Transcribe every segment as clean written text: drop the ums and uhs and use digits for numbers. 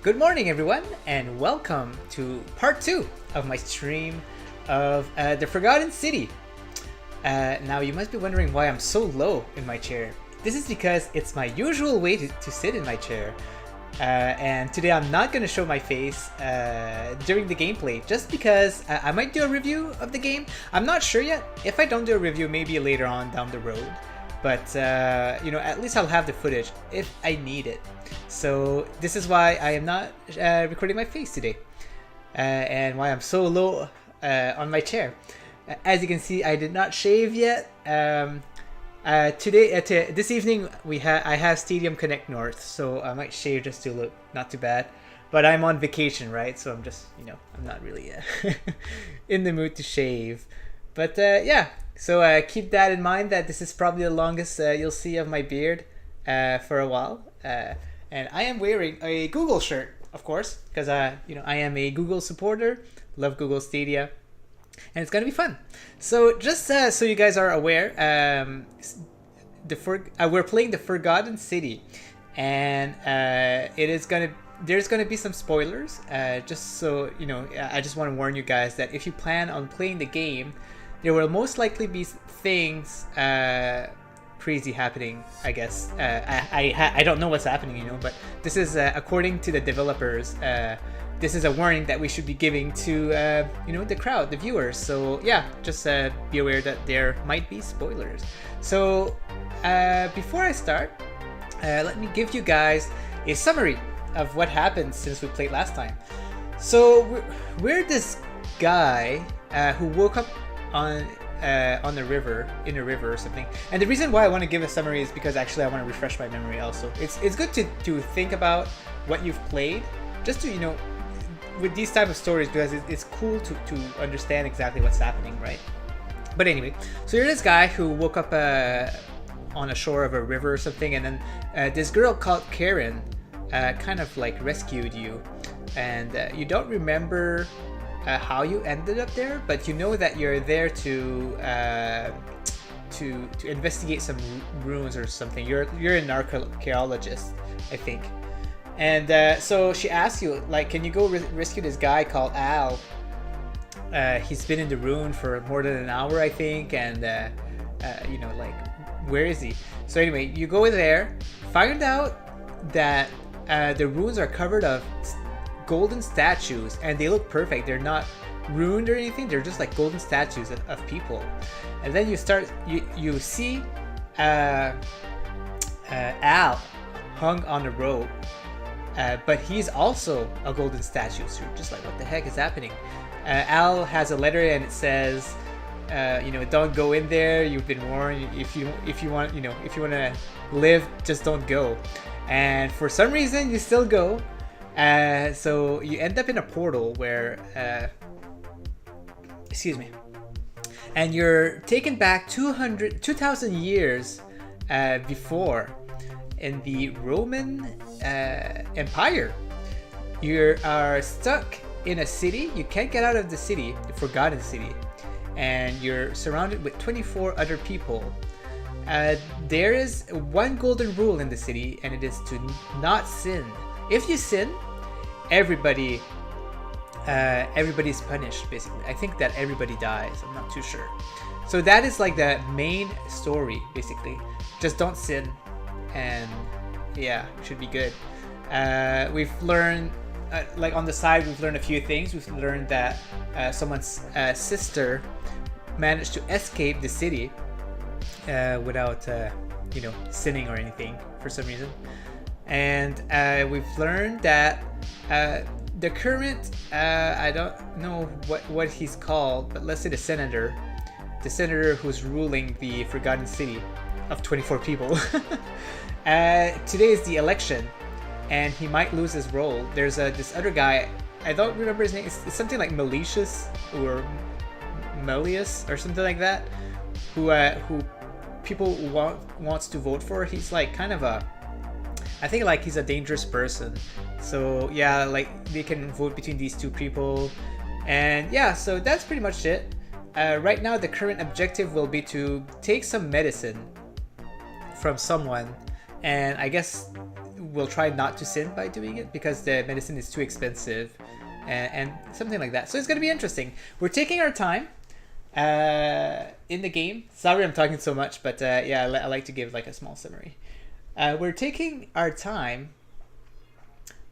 Good morning, everyone, and welcome to part 2 of my stream of The Forgotten City. Now, you must be wondering why I'm so low in my chair. This is because it's my usual way to sit in my chair. And today I'm not going to show my face during the gameplay, just because I might do a review of the game. I'm not sure yet. If I don't do a review, maybe later on down the road. But, at least I'll have the footage if I need it. So this is why I am not recording my face today, and why I'm so low on my chair. As you can see, I did not shave yet. This evening I have Stadium Connect North, so I might shave just to look not too bad. But I'm on vacation, right? So I'm just I'm not really in the mood to shave. But yeah, so keep that in mind that this is probably the longest you'll see of my beard for a while. And I am wearing a Google shirt, of course, because I am a Google supporter, love Google Stadia, and it's gonna be fun. So just so you guys are aware, we're playing The Forgotten City, and there's gonna be some spoilers. Just so I just want to warn you guys that if you plan on playing the game, there will most likely be things crazy happening, I guess. I don't know what's happening, but this is according to the developers. This is a warning that we should be giving to the crowd, the viewers. So yeah, just be aware that there might be spoilers. So before I start, let me give you guys a summary of what happened since we played last time. So we're this guy who woke up on the river, in a river or something. And the reason why I want to give a summary is because actually I want to refresh my memory also. It's good to think about what you've played, just to with these type of stories, because it's cool to understand exactly what's happening, right? But anyway, so you're this guy who woke up on a shore of a river or something, and then this girl called Karen kind of like rescued you, and you don't remember how you ended up there, but you know that you're there to investigate some ruins or something. You're an archaeologist, I think. And so she asks you, like, can you go rescue this guy called Al? He's been in the ruin for more than an hour, I think, and where is he? So anyway, you go there, find out that the ruins are covered of golden statues, and they look perfect. They're not ruined or anything. They're just like golden statues of people. And then you see Al hung on a rope, but he's also a golden statue. So you're just like, what the heck is happening? Al has a letter, and it says, don't go in there. You've been warned. If you want to live, just don't go. And for some reason, you still go. So you end up in a portal where, and you're taken back 2,000 years before in the Roman Empire. You are stuck in a city. You can't get out of the city, the Forgotten City, and you're surrounded with 24 other people. There is one golden rule in the city, and it is to not sin. If you sin, everybody's punished, basically. I think that everybody dies. I'm not too sure. So that is like the main story, basically. Just don't sin, and yeah, it should be good. We've learned, like on the side, we've learned a few things. We've learned that someone's sister managed to escape the city without, sinning or anything for some reason. And we've learned that the current, I don't know what he's called, but let's say the senator who's ruling the Forgotten City of 24 people. Today is the election, and he might lose his role. There's this other guy, I don't remember his name. It's something like Malicious or Melius or something like that, who people wants to vote for. He's like kind of I think like he's a dangerous person. So yeah, like they can vote between these two people. And yeah, so that's pretty much it. Right now the current objective will be to take some medicine from someone, and I guess will try not to sin by doing it because the medicine is too expensive, and something like that. So it's gonna be interesting. We're taking our time in the game. Sorry, I'm talking so much, but yeah, I like to give like a small summary. We're taking our time.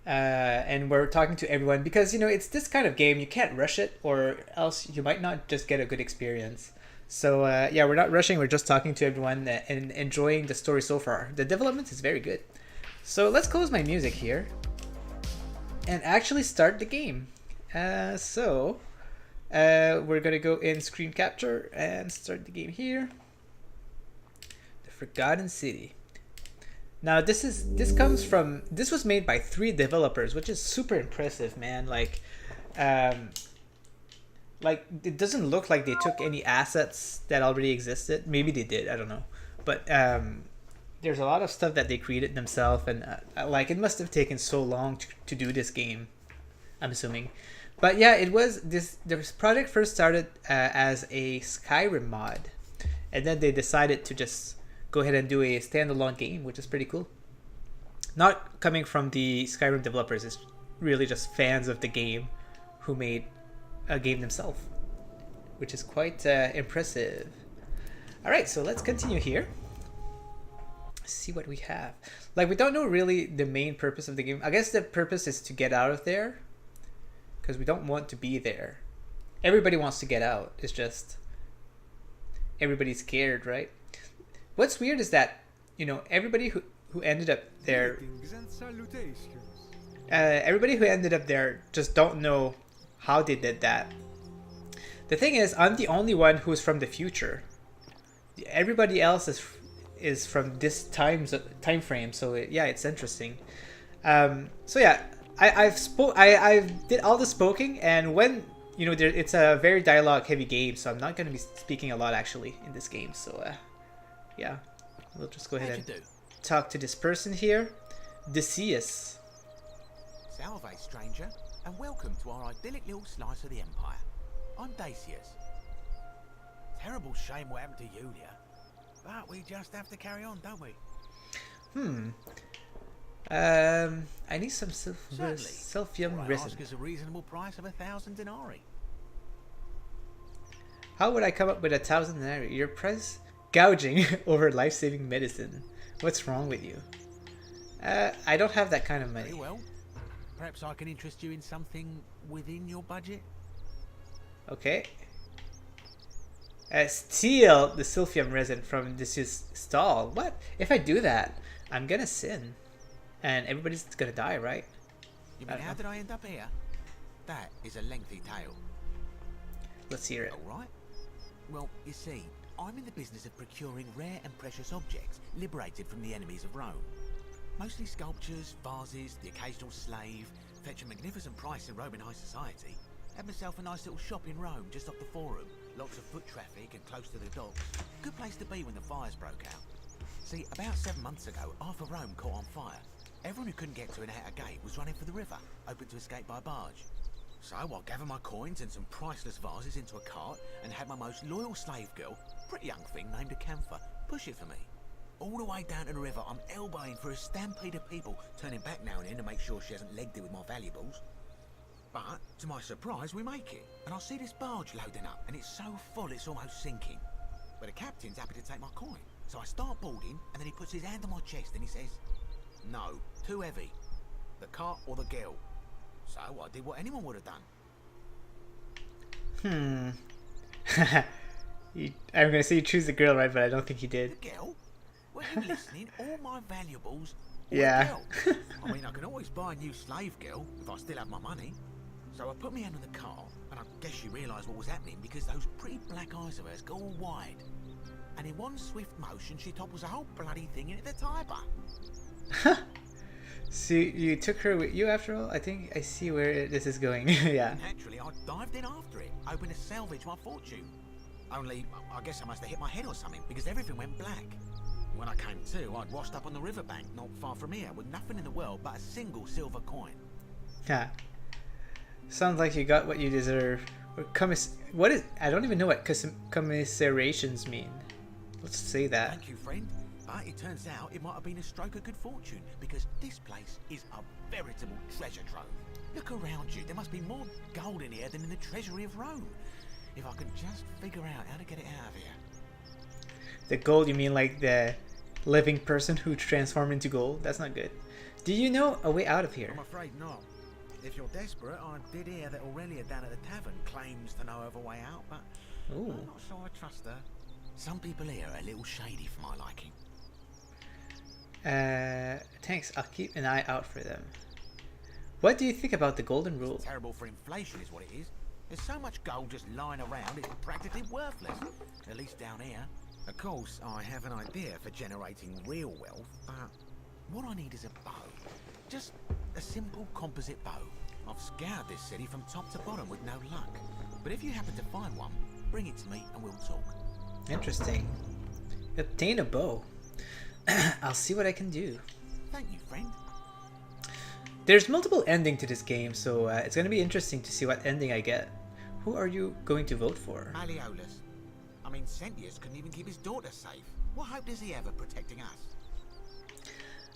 And we're talking to everyone because, you know, it's this kind of game. You can't rush it or else you might not just get a good experience. So yeah, we're not rushing. We're just talking to everyone and enjoying the story so far. The development is very good. So let's close my music here and actually start the game. We're going to go in screen capture and start the game here. The Forgotten City. Now this was made by 3 developers, which is super impressive, man. Like it doesn't look like they took any assets that already existed. Maybe they did, I don't know. But there's a lot of stuff that they created themselves, and like it must have taken so long to do this game, I'm assuming. But yeah, this project first started as a Skyrim mod, and then they decided to just go ahead and do a standalone game, which is pretty cool. Not coming from the Skyrim developers, it's really just fans of the game who made a game themselves, which is quite impressive. All right, so let's continue here. See what we have. Like, we don't know really the main purpose of the game. I guess the purpose is to get out of there, because we don't want to be there. Everybody wants to get out. It's just everybody's scared, right? What's weird is that, you know, everybody who ended up there, just don't know how they did that. The thing is, I'm the only one who's from the future. Everybody else is from this time frame. So yeah, it's interesting. So yeah, I did all the spoking, and when you know, it's a very dialogue heavy game, so I'm not going to be speaking a lot actually in this game. So yeah, we'll just go ahead and talk to this person here, Decius. Salve, stranger, and welcome to our idyllic little slice of the Empire. I'm Decius. Terrible shame what happened to Yulia, but we just have to carry on, don't we? I need some Silphium resin. Ask us a reasonable price of 1,000 denarii. How would I come up with 1,000 denarii? Your price gouging over life-saving medicine. What's wrong with you? I don't have that kind of money. Very well. Perhaps I can interest you in something within your budget? Okay. Steal the Silphium resin from this stall. What? If I do that, I'm gonna sin. And everybody's gonna die, right? You mean, how did I end up here? That is a lengthy tale. Let's hear it. Alright. Well, you see, I'm in the business of procuring rare and precious objects liberated from the enemies of Rome. Mostly sculptures, vases, the occasional slave. Fetch a magnificent price in Roman high society. Had myself a nice little shop in Rome, just off the Forum. Lots of foot traffic and close to the docks. Good place to be when the fires broke out. See, about 7 months ago, half of Rome caught on fire. Everyone who couldn't get to an outer gate was running for the river, open to escape by barge. So I gathered my coins and some priceless vases into a cart and had my most loyal slave girl, pretty young thing named Acantha, push it for me. All the way down to the river, I'm elbowing through a stampede of people, turning back now and then to make sure she hasn't legged it with my valuables. But, to my surprise, we make it, and I see this barge loading up, and it's so full it's almost sinking. But the captain's happy to take my coin, so I start boarding, and then he puts his hand on my chest and he says, "No, too heavy. The cart or the girl." So I did what anyone would have done. I'm gonna say you choose the girl, right? But I don't think he did. The girl? Were you listening? All my valuables. Yeah. I mean, I can always buy a new slave girl if I still have my money. So I put my hand on the cart, and I guess she realised what was happening because those pretty black eyes of hers go all wide. And in one swift motion, she topples the whole bloody thing into the tiber. So you took her with you after all? I think I see where this is going. Yeah. And naturally, I dived in after it, hoping to salvage my fortune. Only, I guess I must have hit my head or something, because everything went black. When I came to, I'd washed up on the riverbank not far from here, with nothing in the world but a single silver coin. Yeah. Sounds like you got what you deserve. Or what is? I don't even know what commiserations mean. Let's say that. Thank you, friend. But But it turns out it might have been a stroke of good fortune, because this place is a veritable treasure trove. Look around you. There must be more gold in here than in the treasury of Rome. If I could just figure out how to get it out of here. The gold, you mean like the living person who transformed into gold? That's not good. Do you know a way out of here? I'm afraid not. If you're desperate, I did hear that Aurelia down at the tavern claims to know of a way out, but Ooh. I'm not sure I trust her. Some people here are a little shady for my liking. Thanks. I'll keep an eye out for them. What do you think about the golden rule? It's terrible for inflation is what it is. There's so much gold just lying around, it's practically worthless. At least down here. Of course, I have an idea for generating real wealth, but what I need is a bow. Just a simple composite bow. I've scoured this city from top to bottom with no luck. But if you happen to find one, bring it to me and we'll talk. Interesting. Obtain a bow. I'll see what I can do. Thank you, friend. There's multiple endings to this game, so it's going to be interesting to see what ending I get. Who are you going to vote for? Malleolus. I mean, Sentius couldn't even keep his daughter safe. What hope does he have of protecting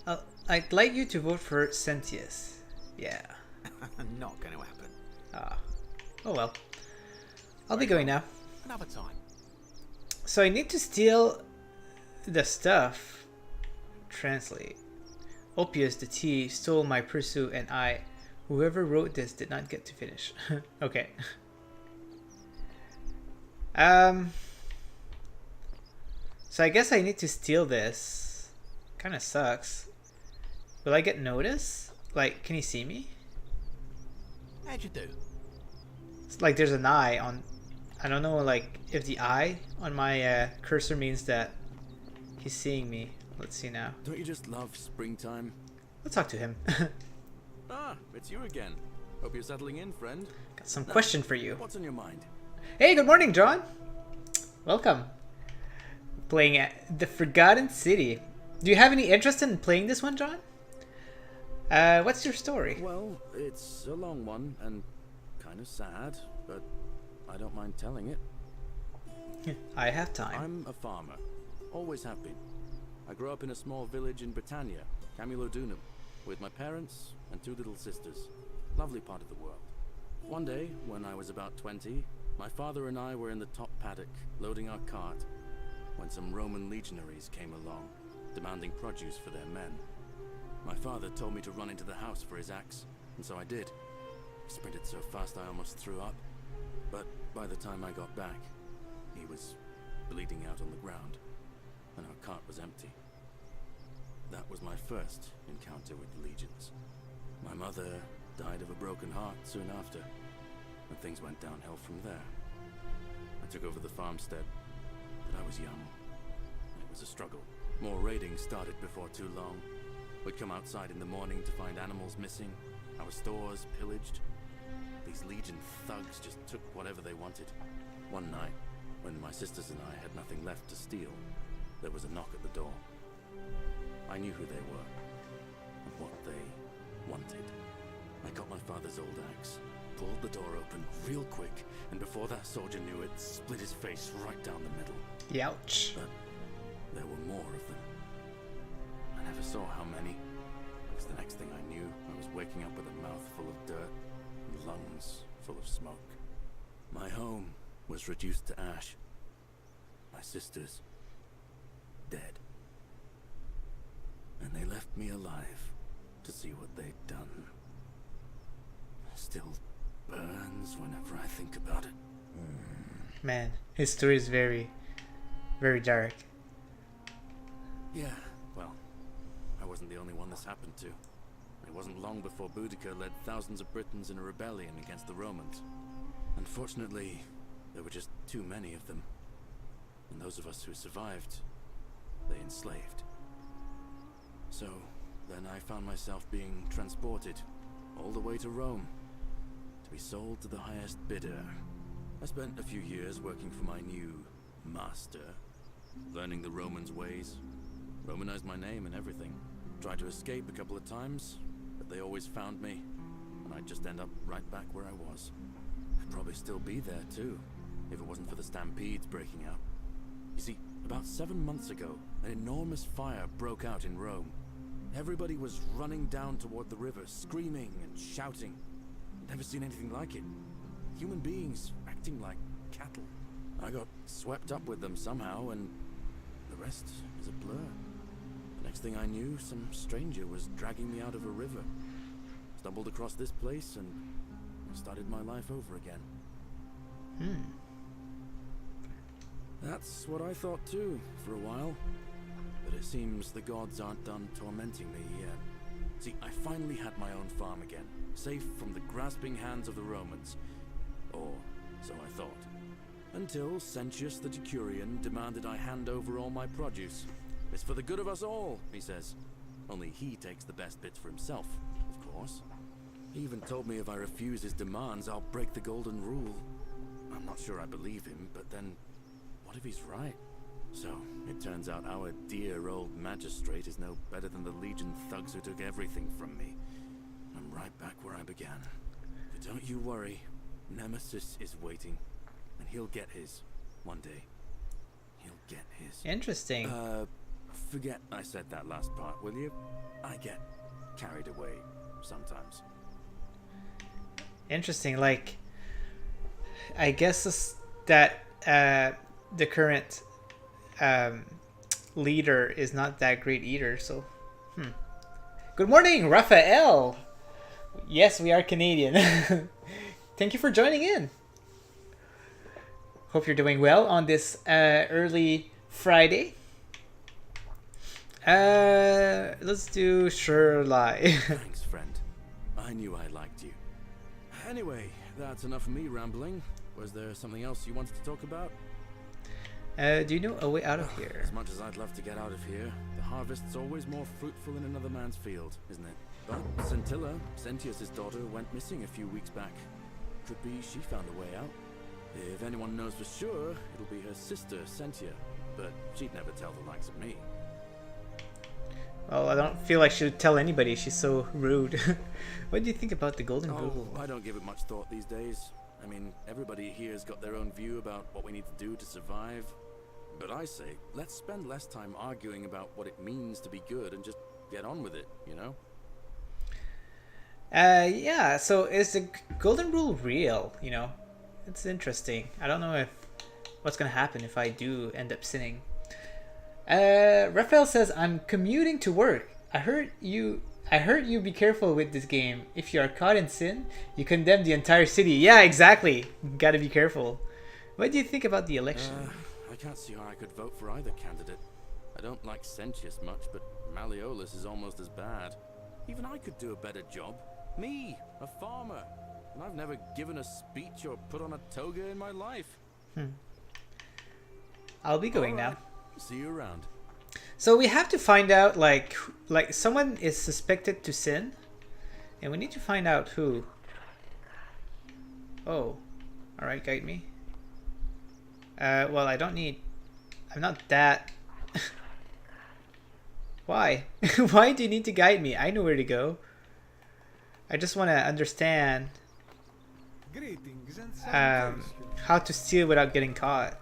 us? I'd like you to vote for Sentius. Yeah. Not going to happen. Ah. Oh well. I'll be going now. Another time. So I need to steal the stuff. Translate. Oppius the thief stole my pursuit and whoever wrote this did not get to finish. Okay. So I guess I need to steal this. Kind of sucks. Will I get noticed? Like, can he see me? How'd you do? It's like there's an eye on... I don't know, like, if the eye on my cursor means that he's seeing me. Let's see now. Don't you just love springtime? Let's talk to him. Ah, it's you again. Hope you're settling in, friend. Got some question for you. What's on your mind? Hey, good morning, John. Welcome. Playing at the Forgotten City. Do you have any interest in playing this one, John? What's your story? Well, it's a long one and kind of sad, but I don't mind telling it. I have time. I'm a farmer. Always have been. I grew up in a small village in Britannia, Camulodunum, with my parents and 2 little sisters. Lovely part of the world. One day, when I was about 20, my father and I were in the top paddock, loading our cart, when some Roman legionaries came along, demanding produce for their men. My father told me to run into the house for his axe, and so I did. He sprinted so fast I almost threw up, but by the time I got back, he was bleeding out on the ground, and our cart was empty. That was my first encounter with the legions. My mother died of a broken heart soon after, and things went downhill from there. I took over the farmstead, but I was young. It was a struggle. More raiding started before too long. We'd come outside in the morning to find animals missing, our stores pillaged. These legion thugs just took whatever they wanted. One night, when my sisters and I had nothing left to steal, there was a knock at the door. I knew who they were, and what they wanted. I got my father's old axe, pulled the door open real quick, and before that soldier knew it, split his face right down the middle. Youch. But there were more of them. I never saw how many, because the next thing I knew, I was waking up with a mouth full of dirt and lungs full of smoke. My home was reduced to ash. My sisters, dead. And they left me alive to see what they'd done. Still burns whenever I think about it. Man, his story is very, very dark. Yeah, well, I wasn't the only one this happened to. It wasn't long before Boudica led thousands of Britons in a rebellion against the Romans. Unfortunately, there were just too many of them. And those of us who survived, they enslaved. So, then I found myself being transported all the way to Rome to be sold to the highest bidder. I spent a few years working for my new master, learning the Romans' ways, Romanized my name and everything. Tried to escape a couple of times, but they always found me, and I'd just end up right back where I was. I'd probably still be there too, if it wasn't for the stampedes breaking out. You see, about 7 months ago, an enormous fire broke out in Rome. Everybody was running down toward the river, screaming and shouting. Never seen anything like it. Human beings acting like cattle. I got swept up with them somehow, and the rest is a blur. The next thing I knew, some stranger was dragging me out of a river. Stumbled across this place and started my life over again. That's what I thought too, for a while. But it seems the gods aren't done tormenting me yet. See, I finally had my own farm again, safe from the grasping hands of the Romans. Or so I thought. Until Sentius the Decurion demanded I hand over all my produce. It's for the good of us all, he says. Only he takes the best bits for himself, of course. He even told me if I refuse his demands, I'll break the golden rule. I'm not sure I believe him, but then, what if he's right? So, it turns out our dear old magistrate is no better than the Legion thugs who took everything from me. I'm right back where I began. But don't you worry, Nemesis is waiting, and he'll get his one day. He'll get his. Interesting. Forget I said that last part, will you? I get carried away sometimes. Interesting. Like, I guess that the current leader is not that great either. So, Good morning, Raphael. Yes, we are Canadian. Thank you for joining in. Hope you're doing well on this early Friday. Let's do sure lie. Thanks, friend. I knew I liked you. Anyway, that's enough of me rambling. Was there something else you wanted to talk about? Do you know a way out of here? As much as I'd love to get out of here, the harvest's always more fruitful in another man's field, isn't it? But Scintilla, Sentius's daughter, went missing a few weeks back. Could be she found a way out. If anyone knows for sure, it'll be her sister, Sentia. But she'd never tell the likes of me. Well, I don't feel like she would tell anybody. She's so rude. What do you think about the golden rule? I don't give it much thought these days. I mean, everybody here's got their own view about what we need to do to survive. But I say, let's spend less time arguing about what it means to be good and just get on with it, you know? Yeah, so is the golden rule real, you know? It's interesting. I don't know what's gonna happen if I do end up sinning. Raphael says, I'm commuting to work. I heard you be careful with this game. If you are caught in sin, you condemn the entire city. Yeah, exactly. Gotta be careful. What do you think about the election? I can't see how I could vote for either candidate. I don't like Sentius much, but Malleolus is almost as bad. Even I could do a better job. Me, a farmer. And I've never given a speech or put on a toga in my life. I'll be going now. See you around. So we have to find out, like someone is suspected to sin, and we need to find out who. Oh, all right, guide me. Well, I'm not that. Why? Why do you need to guide me? I know where to go. I just want to understand Greetings and how to steal without getting caught.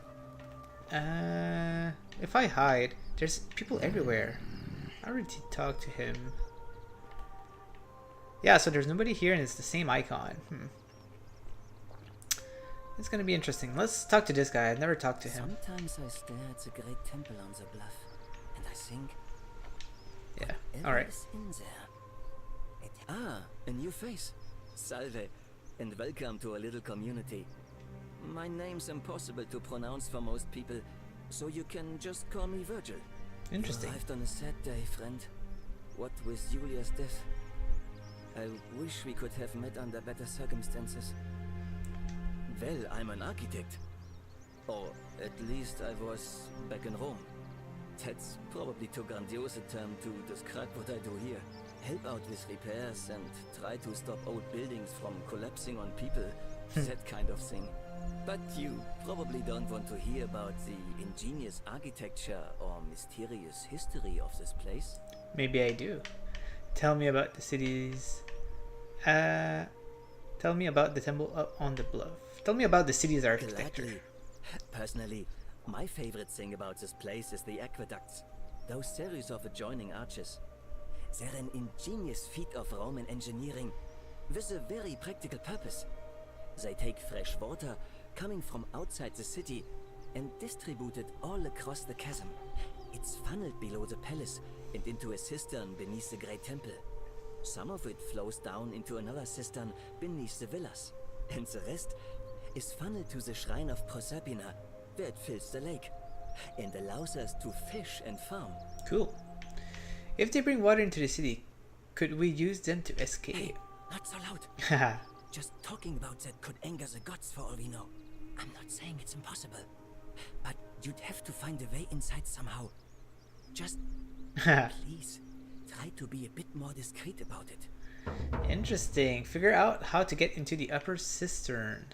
If I hide, there's people everywhere. I already talked to him. Yeah, so there's nobody here and it's the same icon. It's gonna be interesting. Let's talk to this guy. I've never talked to him. Sometimes I stare at the great temple on the bluff, and I think, yeah, alright. in there? A new face. Salve, and welcome to a little community. My name's impossible to pronounce for most people, so you can just call me Virgil. Interesting. You arrived on a sad day, friend. What with Julia's death? I wish we could have met under better circumstances. Well, I'm an architect. Or at least I was back in Rome. That's probably too grandiose a term to describe what I do here. Help out with repairs and try to stop old buildings from collapsing on people. That kind of thing. But you probably don't want to hear about the ingenious architecture or mysterious history of this place. Maybe I do. Tell me about the cities. Tell me about the temple up on the bluff. Tell me about the city's architecture. Gladly. Personally, My favorite thing about this place is the aqueducts. Those series of adjoining arches. They're an ingenious feat of Roman engineering with a very practical purpose. They take fresh water coming from outside the city and distribute it all across the chasm. It's funneled below the palace and into a cistern beneath the great temple. Some of it flows down into another cistern beneath the villas, and the rest is funneled to the shrine of Proserpina, where it fills the lake and allows us to fish and farm. Cool. If they bring water into the city, could we use them to escape? Hey, not so loud. Haha. Just talking about that could anger the gods for all we know. I'm not saying it's impossible, but you'd have to find a way inside somehow. Just please try to be a bit more discreet about it. Interesting. Figure out how to get into the upper cistern.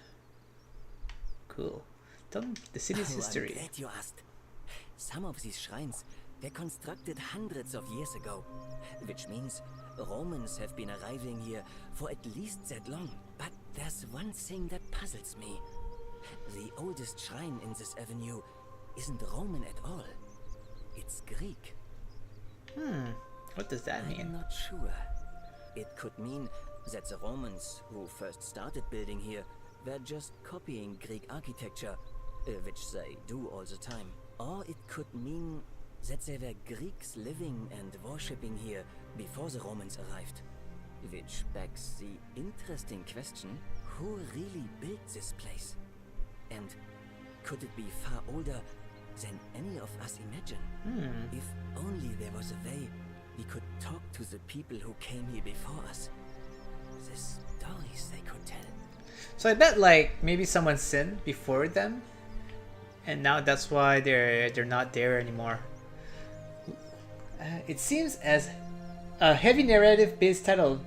Cool. Tell them the city's I'm history. glad you asked. Some of these shrines were constructed hundreds of years ago, which means Romans have been arriving here for at least that long. But there's one thing that puzzles me. The oldest shrine in this avenue isn't Roman at all. It's Greek. What does that I'm mean? not sure. It could mean that the Romans who first started building here were just copying Greek architecture, which they do all the time. Or it could mean that there were Greeks living and worshipping here before the Romans arrived. Which begs the interesting question, who really built this place? And could it be far older than any of us imagine? If only there was a way we could talk to the people who came here before us. The stories they could tell. So I bet like maybe someone sinned before them, and now that's why they're not there anymore. It seems as a heavy narrative based title.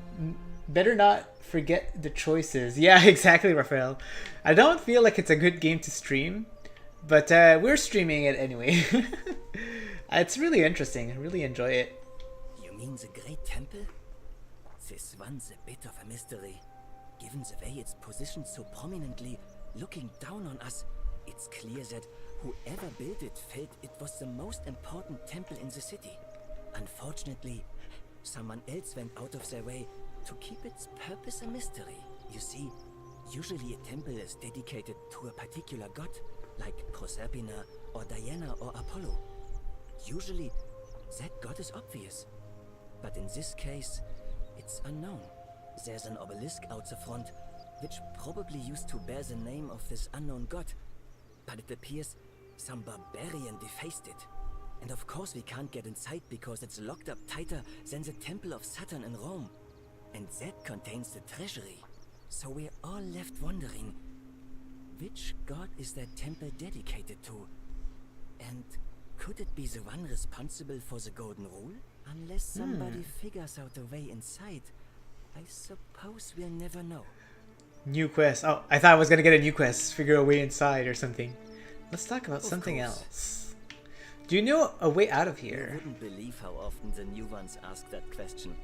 Better not forget the choices. Yeah, exactly, Raphael. I don't feel like it's a good game to stream, but we're streaming it anyway. It's really interesting. I really enjoy it. You mean the Great Temple? This one's a bit of a mystery. Given the way it's positioned so prominently, looking down on us, it's clear that whoever built it felt it was the most important temple in the city. Unfortunately, someone else went out of their way to keep its purpose a mystery. You see, usually a temple is dedicated to a particular god, like Proserpina or Diana or Apollo. Usually, that god is obvious. But in this case, it's unknown. There's an obelisk out the front, which probably used to bear the name of this unknown god. But it appears some barbarian defaced it. And of course we can't get inside because it's locked up tighter than the Temple of Saturn in Rome. And that contains the treasury. So we're all left wondering, which god is that temple dedicated to? And could it be the one responsible for the Golden Rule? Unless somebody figures out a way inside, I suppose we'll never know. New quest. Oh, I thought I was gonna get a new quest. Figure a way inside or something. Let's talk about something course. else. Do you know a way out of You here? wouldn't believe how often the new ones ask that question.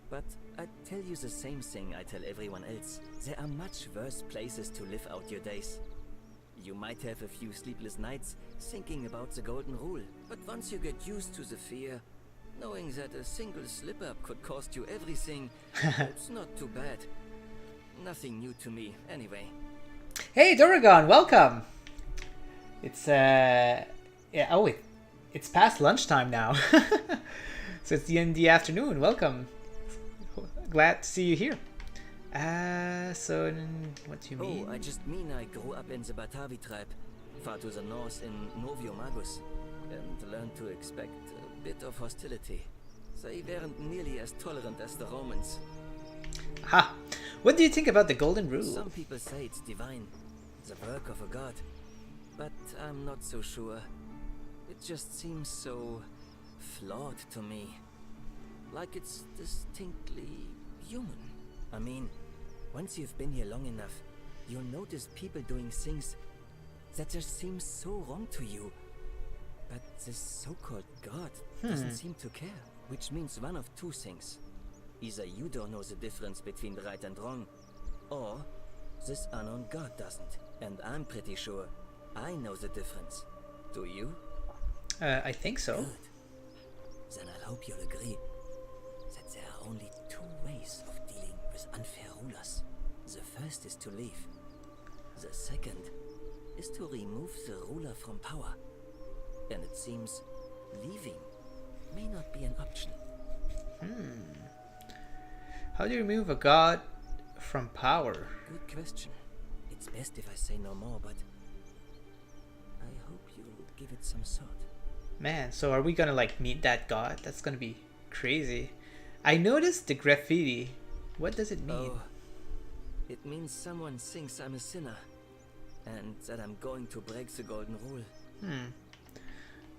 But I'd tell you the same thing I tell everyone else. There are much worse places to live out your days. You might have a few sleepless nights thinking about the Golden Rule, but once you get used to the fear, knowing that a single slip-up could cost you everything, it's not too bad. Nothing new to me, anyway. Hey, Doragon, welcome. It's it's past lunchtime now, so it's in the afternoon. Welcome. Glad to see you here. So what do you mean? Oh, I just mean I grew up in the Batavi tribe, far to the north in Noviomagus, and learned to expect a bit of hostility. They weren't nearly as tolerant as the Romans. Ha! What do you think about the Golden Rule? Some people say it's divine, the work of a god, but I'm not so sure. It just seems so flawed to me. Like it's distinctly human. I mean, once you've been here long enough, you'll notice people doing things that just seem so wrong to you. But this so-called god doesn't seem to care. Which means one of two things. Either you don't know the difference between right and wrong, or this unknown god doesn't. And I'm pretty sure I know the difference. Do you? I think so. Good. Then I hope you'll agree that there are only two ways of dealing with unfair rulers. The first is to leave. The second is to remove the ruler from power. And it seems leaving may not be an option. How do you remove a god from power? Good question. It's best if I say no more, but I hope you'll give it some thought. Man, so are we gonna like meet that god? That's gonna be crazy. I noticed the graffiti. What does it mean? Oh, it means someone thinks I'm a sinner, and that I'm going to break the golden rule.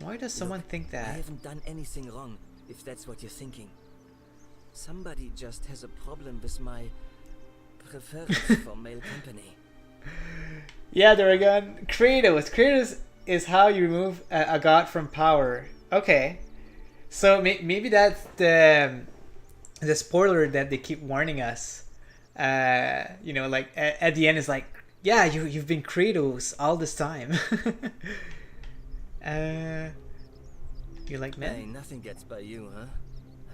Why does someone think I that? haven't done anything wrong, if that's what you're thinking. Somebody just has a problem with my preference for male company. Yeah, there again. Kratos. Kratos is how you remove a god from power. Okay. So maybe that's the spoiler that they keep warning us. You know, like at the end is like, yeah, you've been Kratos all this time. You like men? Hey, nothing gets by you, huh?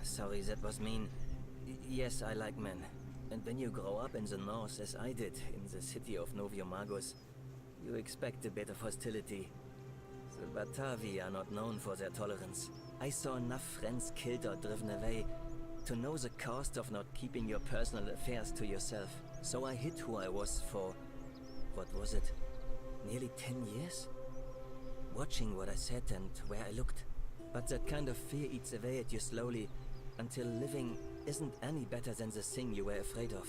Sorry, that was mean. Yes, I like men. And when you grow up in the north, as I did, in the city of Noviomagos, you expect a bit of hostility. The Batavi are not known for their tolerance. I saw enough friends killed or driven away to know the cost of not keeping your personal affairs to yourself. So I hid who I was for, what was it, nearly 10 years? Watching what I said and where I looked. But that kind of fear eats away at you slowly, until living isn't any better than the thing you were afraid of.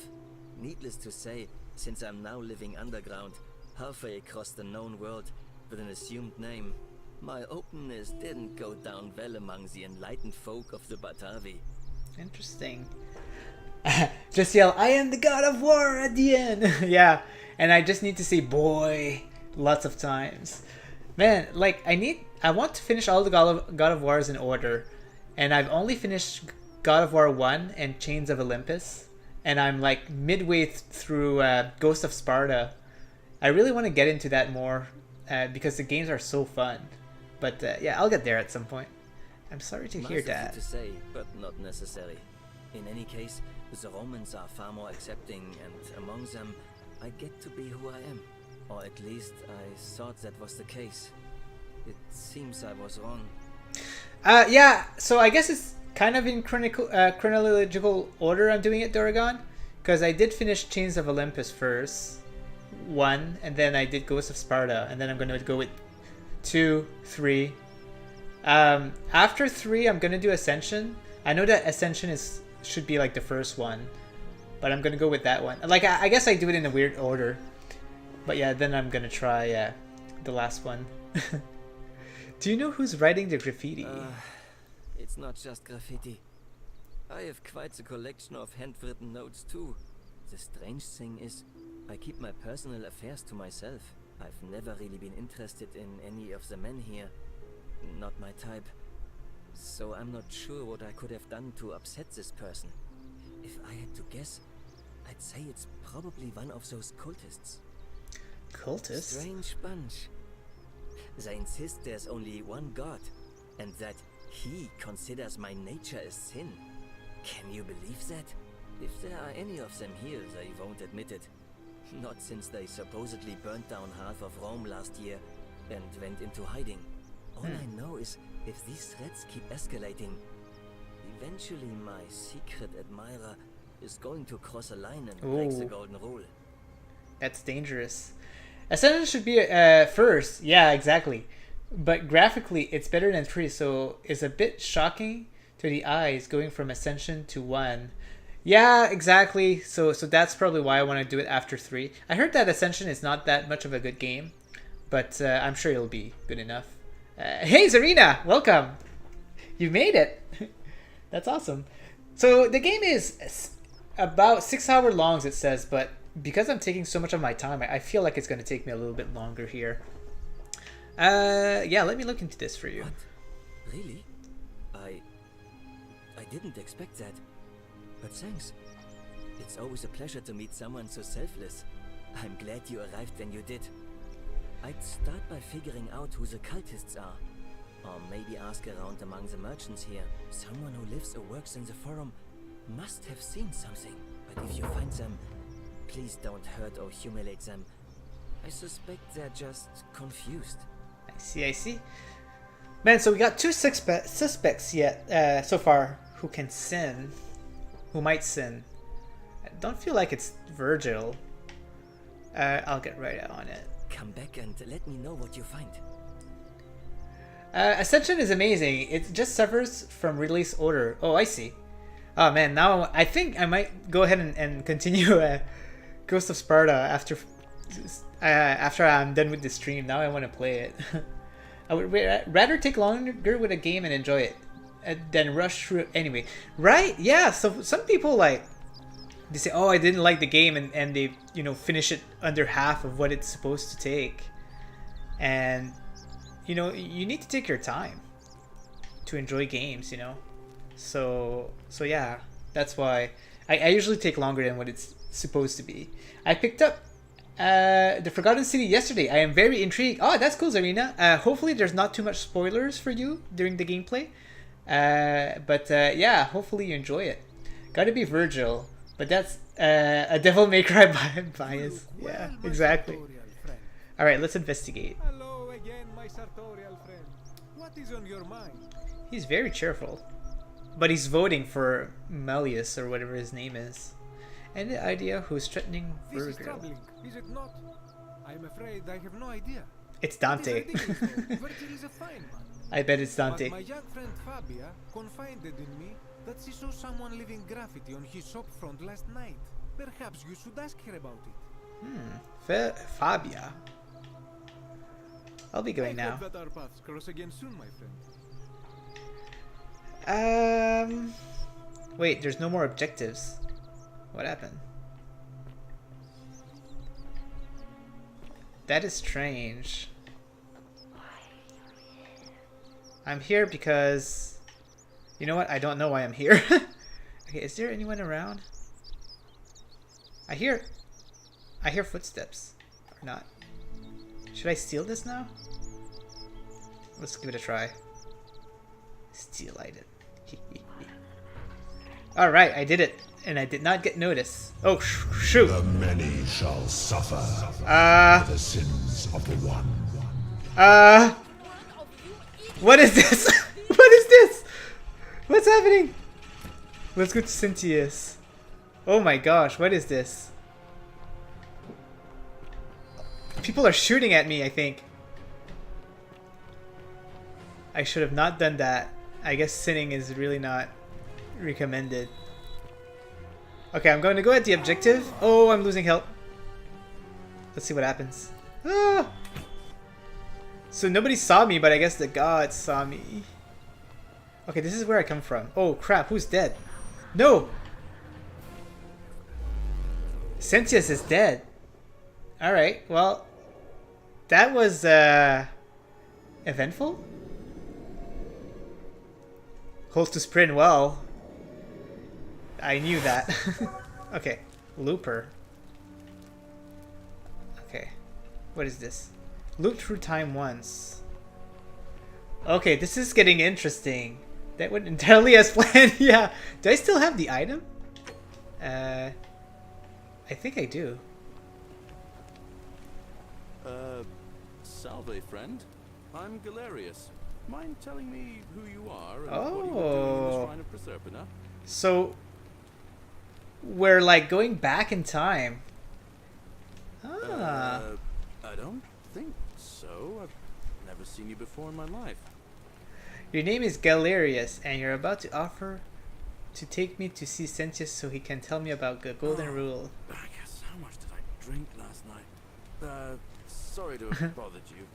Needless to say, since I'm now living underground, halfway across the known world, with an assumed name, my openness didn't go down well among the enlightened folk of the Batavi. Interesting. Just yell, I am the god of war at the end. Yeah, and I just need to say boy lots of times. Man, like I want to finish all the God of Wars in order, and I've only finished God of War 1 and Chains of Olympus, and I'm like midway through Ghost of Sparta. I really want to get into that more because the games are so fun. But yeah, I'll get there at some point. I'm sorry to hear that. To say, but not necessary. In any case, the Romans are far more accepting, and among them, I get to be who I am. Or at least I thought that was the case. It seems I was wrong. Yeah, so I guess it's kind of in chronological order I'm doing it, Doragon. Because I did finish Chains of Olympus first, 1, and then I did Ghost of Sparta, and then I'm going to go with 2, 3. After 3, I'm going to do Ascension. I know that Ascension should be like the first one, but I'm going to go with that one. Like, I guess I do it in a weird order. But yeah, then I'm going to try the last one. Do you know who's writing the graffiti? It's not just graffiti. I have quite a collection of handwritten notes too. The strange thing is, I keep my personal affairs to myself. I've never really been interested in any of the men here. Not my type. So I'm not sure what I could have done to upset this person. If I had to guess, I'd say it's probably one of those cultists. Cultists? Strange bunch. They insist there's only one god, and that he considers my nature a sin. Can you believe that? If there are any of them here, they won't admit it. Not since they supposedly burnt down half of Rome last year and went into hiding. All I know is, if these threats keep escalating, eventually my secret admirer is going to cross a line and break the golden rule. That's dangerous. Ascension should be first. Yeah, exactly. But graphically, it's better than 3, so it's a bit shocking to the eyes going from Ascension to 1. Yeah, exactly. So that's probably why I want to do it after 3. I heard that Ascension is not that much of a good game, but I'm sure it'll be good enough. Hey, Zarina! Welcome! You made it! That's awesome. So the game is about 6 hours long, it says, but because I'm taking so much of my time, I feel like it's going to take me a little bit longer here. Yeah, let me look into this for you. What? Really? I didn't expect that. But thanks. It's always a pleasure to meet someone so selfless. I'm glad you arrived when you did. I'd start by figuring out who the cultists are. Or maybe ask around among the merchants here. Someone who lives or works in the forum must have seen something. But if you find them, please don't hurt or humiliate them. I suspect they're just confused. I see, I see. Man, so we got two suspects yet so far who can sin, who might sin. I don't feel like it's Virgil. I'll get right on it. Come back and let me know what you find. Ascension is amazing. It just suffers from release order. Oh, I see. Oh man, now I think I might go ahead and continue Ghost of Sparta after I'm done with the stream. Now I want to play it. I would rather take longer with a game and enjoy it than rush through it anyway. Right? Yeah, so some people like, they say, oh, I didn't like the game, and they, you know, finish it under half of what it's supposed to take. And, you know, you need to take your time to enjoy games, you know? So yeah, that's why I usually take longer than what it's supposed to be. I picked up the Forgotten City yesterday. I am very intrigued. Oh, that's cool, Zarina. Hopefully there's not too much spoilers for you during the gameplay. But yeah, hopefully you enjoy it. Gotta be Virgil, but that's a Devil May Cry bias. Yeah, exactly. Alright, let's investigate. Hello again, my sartorial friend. What is on your mind? He's very cheerful. But he's voting for Melius or whatever his name is. Any idea who's threatening This is Virgil? troubling, is it not? I'm afraid I have no idea. It's Dante. It is ridiculous, though. Virgil is a fine man. I bet it's Dante. But my young friend Fabia confided in me that she saw someone leaving graffiti on his shop front last night. Perhaps you should ask her about it. Fabia. I'll be going I now. hope that our paths cross again soon, my friend. Wait, there's no more objectives. What happened? That is strange. I'm here because... You know what? I don't know why I'm here. Okay, is there anyone around? I hear footsteps. Or not. Should I steal this now? Let's give it a try. Steal item. Alright, I did it. And I did not get notice. Oh, shoot. The many shall suffer for the sins of the one. What is this? What is this? What's happening? Let's go to Cynthius. Oh my gosh, what is this? People are shooting at me, I think. I should have not done that. I guess sinning is really not recommended. Okay, I'm going to go at the objective. Oh, I'm losing health. Let's see what happens. Ah! So nobody saw me, but I guess the gods saw me. Okay, this is where I come from. Oh crap, who's dead? No! Cynthius is dead. Alright, well, that was eventful? Holds to sprint well. I knew that. Okay, Looper. Okay, what is this? Loop through time once. Okay, this is getting interesting. That went entirely as planned. Yeah. Do I still have the item? I think I do. Salve, friend. I'm Galerius. Mind telling me who you are and what you were doing in the Shrine of Proserpina? So we're like going back in time. Ah. I don't think so. I've never seen you before in my life. Your name is Galerius, and you're about to offer to take me to see Cynthius so he can tell me about the Golden Rule. I guess how much did I drink last night? Sorry to have bothered you.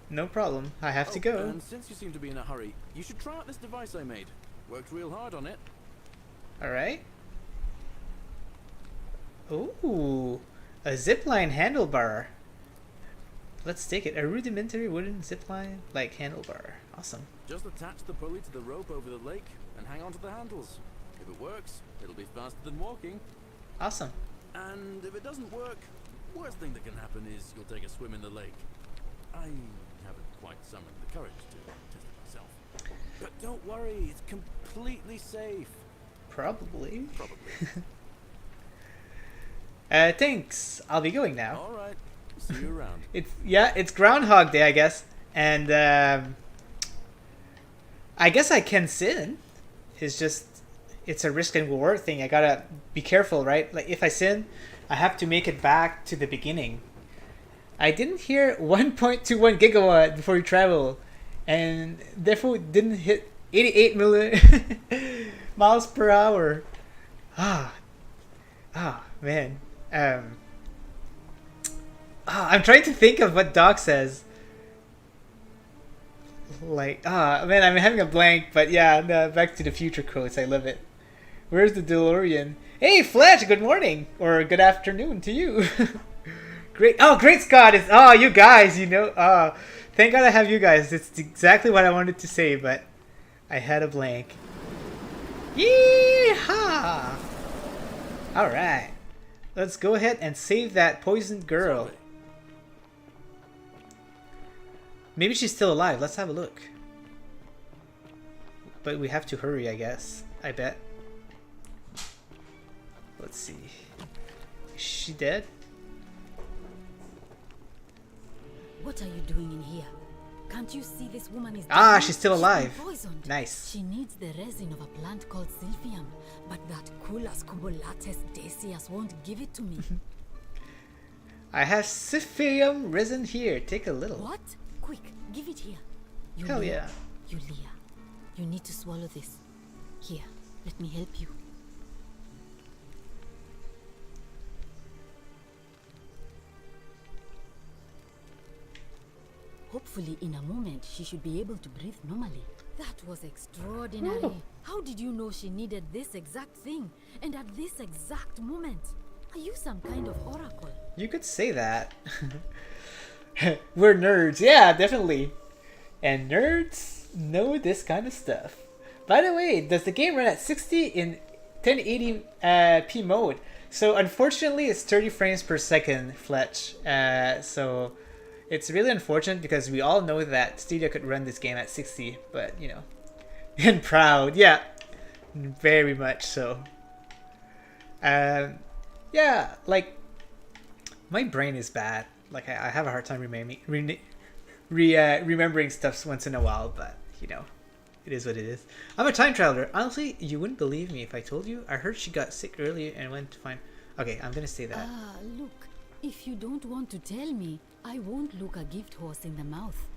No problem. I have to go. And since you seem to be in a hurry, you should try out this device I made. Worked real hard on it. Alright. Ooh, a zipline handlebar. Let's take it. A rudimentary wooden zipline like handlebar. Awesome. Just attach the pulley to the rope over the lake and hang on to the handles. If it works, it'll be faster than walking. Awesome. And if it doesn't work, Worst thing that can happen is you'll take a swim in the lake. I haven't quite summoned the courage to test it myself. But don't worry, it's completely safe. Probably. Probably. Thanks. I'll be going now. All right. See you around. It's Groundhog Day, I guess, and I guess I can sin. It's a risk and reward thing. I gotta be careful, right? Like if I sin, I have to make it back to the beginning. I didn't hear 1.21 gigawatt before we travel, and therefore didn't hit 88 miles per hour. Man. I'm trying to think of what Doc says. Like, man, I'm having a blank, but yeah, no, Back to the Future quotes. I love it. Where's the DeLorean? Hey, Fletch, good morning, or good afternoon to you. Great, Scott, you guys, thank God I have you guys. It's exactly what I wanted to say, but I had a blank. Yeehaw! Alright, let's go ahead and save that poisoned girl. Maybe she's still alive. Let's have a look. But we have to hurry, I guess. I bet. Let's see. Is she dead? What are you doing in here? Can't you see this woman is Ah, she's still alive. She's been poisoned. Nice. She needs the resin of a plant called Sylvium, but that Culus cumulatus decius won't give it to me. I have Sylvium resin here. Take a little. What? Quick, give it here. Hell yeah. Yulia, you need to swallow this. Here, let me help you. Hopefully, in a moment, she should be able to breathe normally. That was extraordinary. Ooh. How did you know she needed this exact thing? And at this exact moment? Are you some kind of oracle? You could say that. We're nerds. Yeah, definitely. And nerds know this kind of stuff. By the way, does the game run at 60 in 1080p mode? So unfortunately, it's 30 frames per second, Fletch. So it's really unfortunate because we all know that Stadia could run this game at 60, but and proud, yeah, very much so. Yeah, like my brain is bad. Like I have a hard time remembering stuff once in a while, but it is what it is. I'm a time traveler. Honestly, you wouldn't believe me if I told you. I heard she got sick earlier and went to find. Okay, I'm gonna say that. Look, if you don't want to tell me, I won't look a gift horse in the mouth.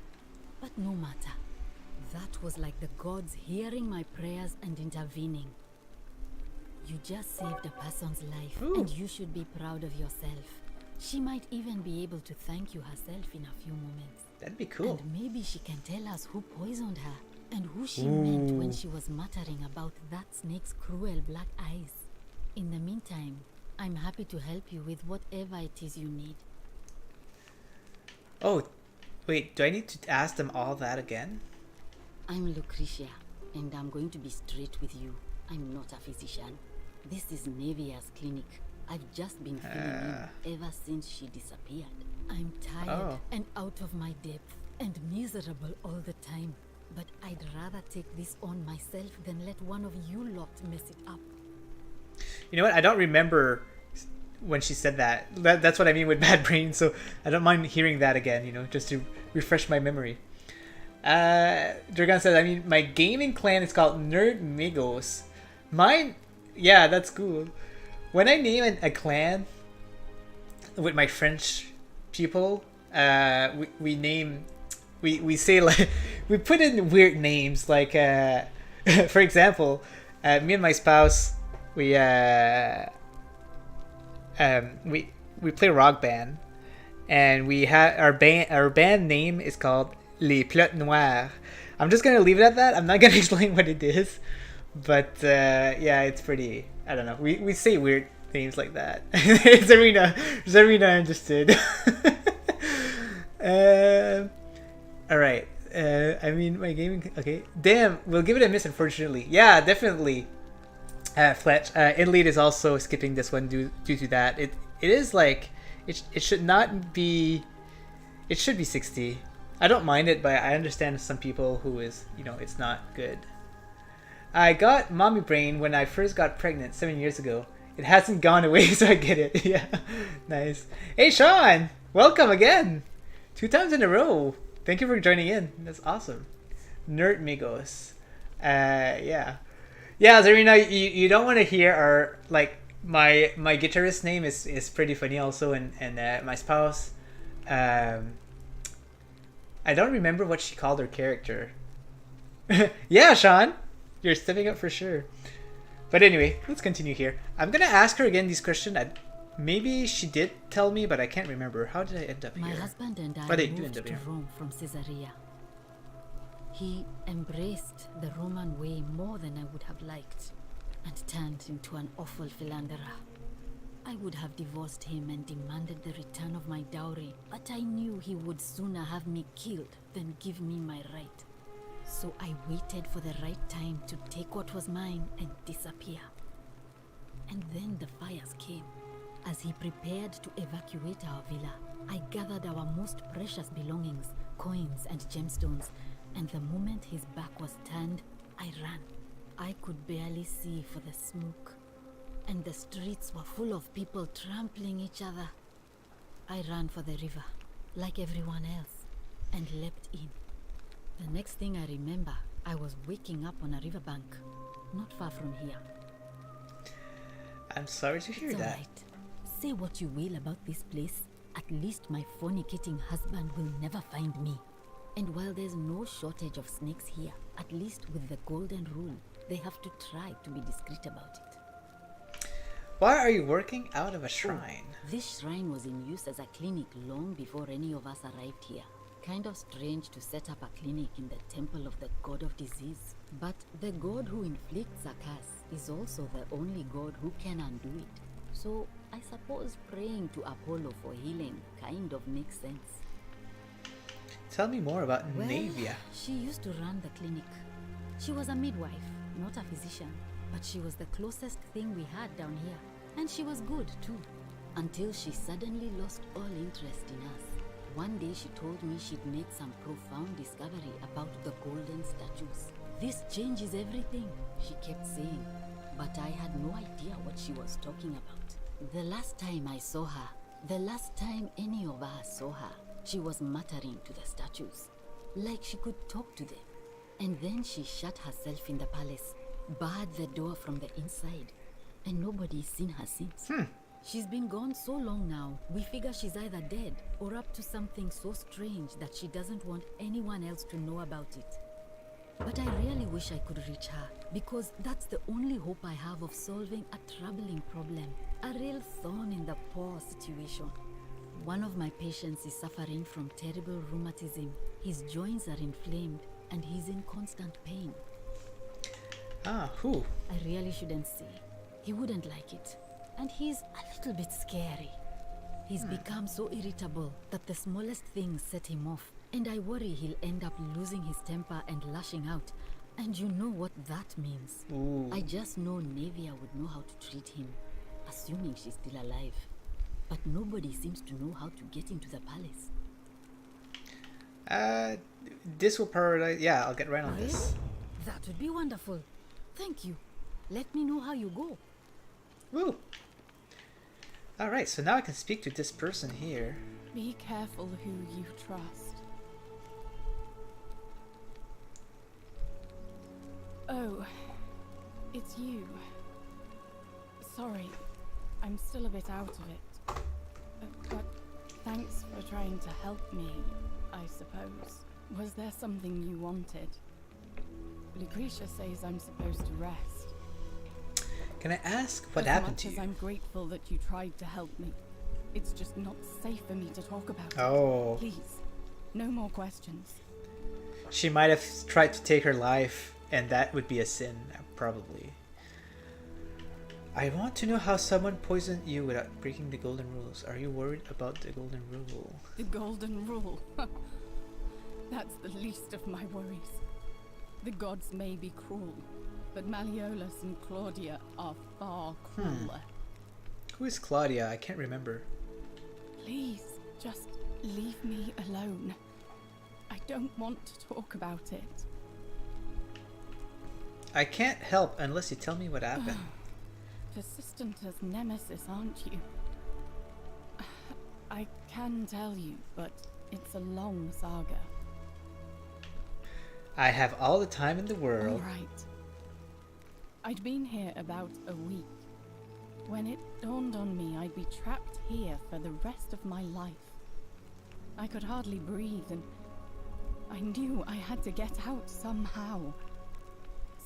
But no matter. That was like the gods hearing my prayers and intervening. You just saved a person's life, Ooh. and you should be proud of yourself. She might even be able to thank you herself in a few moments. That'd be cool. And maybe she can tell us who poisoned her, and who she meant when Ooh. she was muttering about that snake's cruel black eyes. In the meantime, I'm happy to help you with whatever it is you need. Oh, wait, do I need to ask them all that again? I'm Lucretia, and I'm going to be straight with you. I'm not a physician. This is Nevia's clinic. I've just been feeling ill ever since she disappeared. I'm tired and out of my depth and miserable all the time. But I'd rather take this on myself than let one of you lot mess it up. You know what? I don't remember when she said that. That's what I mean with bad brain, so I don't mind hearing that again, just to refresh my memory. Dragon says, I mean, my gaming clan is called Nerd Migos. Mine, yeah, that's cool. When I name a clan with my French people, we say like we put in weird names like for example, me and my spouse we play rock band, and we have our band name is called Les Plots Noirs. I'm just gonna leave it at that. I'm not gonna explain what it is, but yeah, it's pretty. I don't know. We say weird names like that. Zarina understood. All right. I mean, my gaming. Okay. Damn. We'll give it a miss. Unfortunately. Yeah, definitely. Fletch. Elite is also skipping this one due to that. It is like it should not be. It should be 60. I don't mind it, but I understand some people who is, it's not good. I got mommy brain when I first got pregnant 7 years ago. It hasn't gone away, so I get it. Yeah, nice. Hey, Sean, welcome again. 2 times in a row. Thank you for joining in. That's awesome. Nerd Migos. Yeah. Yeah, Zarina, you don't want to hear our, like, my guitarist name is pretty funny also, and my spouse, I don't remember what she called her character. Yeah, Sean, you're stepping up for sure. But anyway, let's continue here. I'm gonna ask her again this question. Maybe she did tell me, but I can't remember. How did I end up here? My husband and I moved to Rome from Caesarea. He embraced the Roman way more than I would have liked, and turned into an awful philanderer. I would have divorced him and demanded the return of my dowry, but I knew he would sooner have me killed than give me my right. So I waited for the right time to take what was mine and disappear. And then the fires came. As he prepared to evacuate our villa, I gathered our most precious belongings, coins and gemstones, and the moment his back was turned, I ran. I could barely see for the smoke, and the streets were full of people trampling each other. I ran for the river, like everyone else, and leapt in. The next thing I remember, I was waking up on a riverbank, not far from here. I'm sorry to hear that. Right. Say what you will about this place, at least my fornicating husband will never find me. And while there's no shortage of snakes here, at least with the golden rule, they have to try to be discreet about it. Why are you working out of a shrine? This shrine was in use as a clinic long before any of us arrived here. Kind of strange to set up a clinic in the temple of the god of disease. But the god who inflicts a curse is also the only god who can undo it. So I suppose praying to Apollo for healing kind of makes sense. Tell me more about Navia. She used to run the clinic. She was a midwife, not a physician, but she was the closest thing we had down here. And she was good too, until she suddenly lost all interest in us. One day she told me she'd made some profound discovery about the golden statues. This changes everything, she kept saying, but I had no idea what she was talking about. The last time I saw her, the last time any of us saw her, she was muttering to the statues, like she could talk to them. And then she shut herself in the palace, barred the door from the inside, and nobody's seen her since. She's been gone so long now, we figure she's either dead or up to something so strange that she doesn't want anyone else to know about it. But I really wish I could reach her, because that's the only hope I have of solving a troubling problem, a real thorn in the paw situation. One of my patients is suffering from terrible rheumatism. His joints are inflamed and he's in constant pain. Ah, who? I really shouldn't say. He wouldn't like it. And he's a little bit scary. He's become so irritable that the smallest things set him off. And I worry he'll end up losing his temper and lashing out. And you know what that means. Ooh. I just know Navia would know how to treat him, assuming she's still alive. But nobody seems to know how to get into the palace. This will prioritize. Yeah, I'll get right on this. That would be wonderful. Thank you. Let me know how you go. Woo! Alright, so now I can speak to this person here. Be careful who you trust. Oh, it's you. Sorry, I'm still a bit out of it. But thanks for trying to help me, I suppose. Was there something you wanted? Lucretia says I'm supposed to rest. Can I ask what happened to you? As much as I'm grateful that you tried to help me, it's just not safe for me to talk about Oh. it. Please, no more questions. She might have tried to take her life, and that would be a sin, probably. I want to know how someone poisoned you without breaking the golden rules. Are you worried about the golden rule? The golden rule. That's the least of my worries. The gods may be cruel, but Malleolus and Claudia are far crueler. Who is Claudia? I can't remember. Please, just leave me alone. I don't want to talk about it. I can't help unless you tell me what happened. Persistent as Nemesis, aren't you? I can tell you, but it's a long saga. I have all the time in the world. All right. I'd been here about a week when it dawned on me I'd be trapped here for the rest of my life. I could hardly breathe, and I knew I had to get out somehow.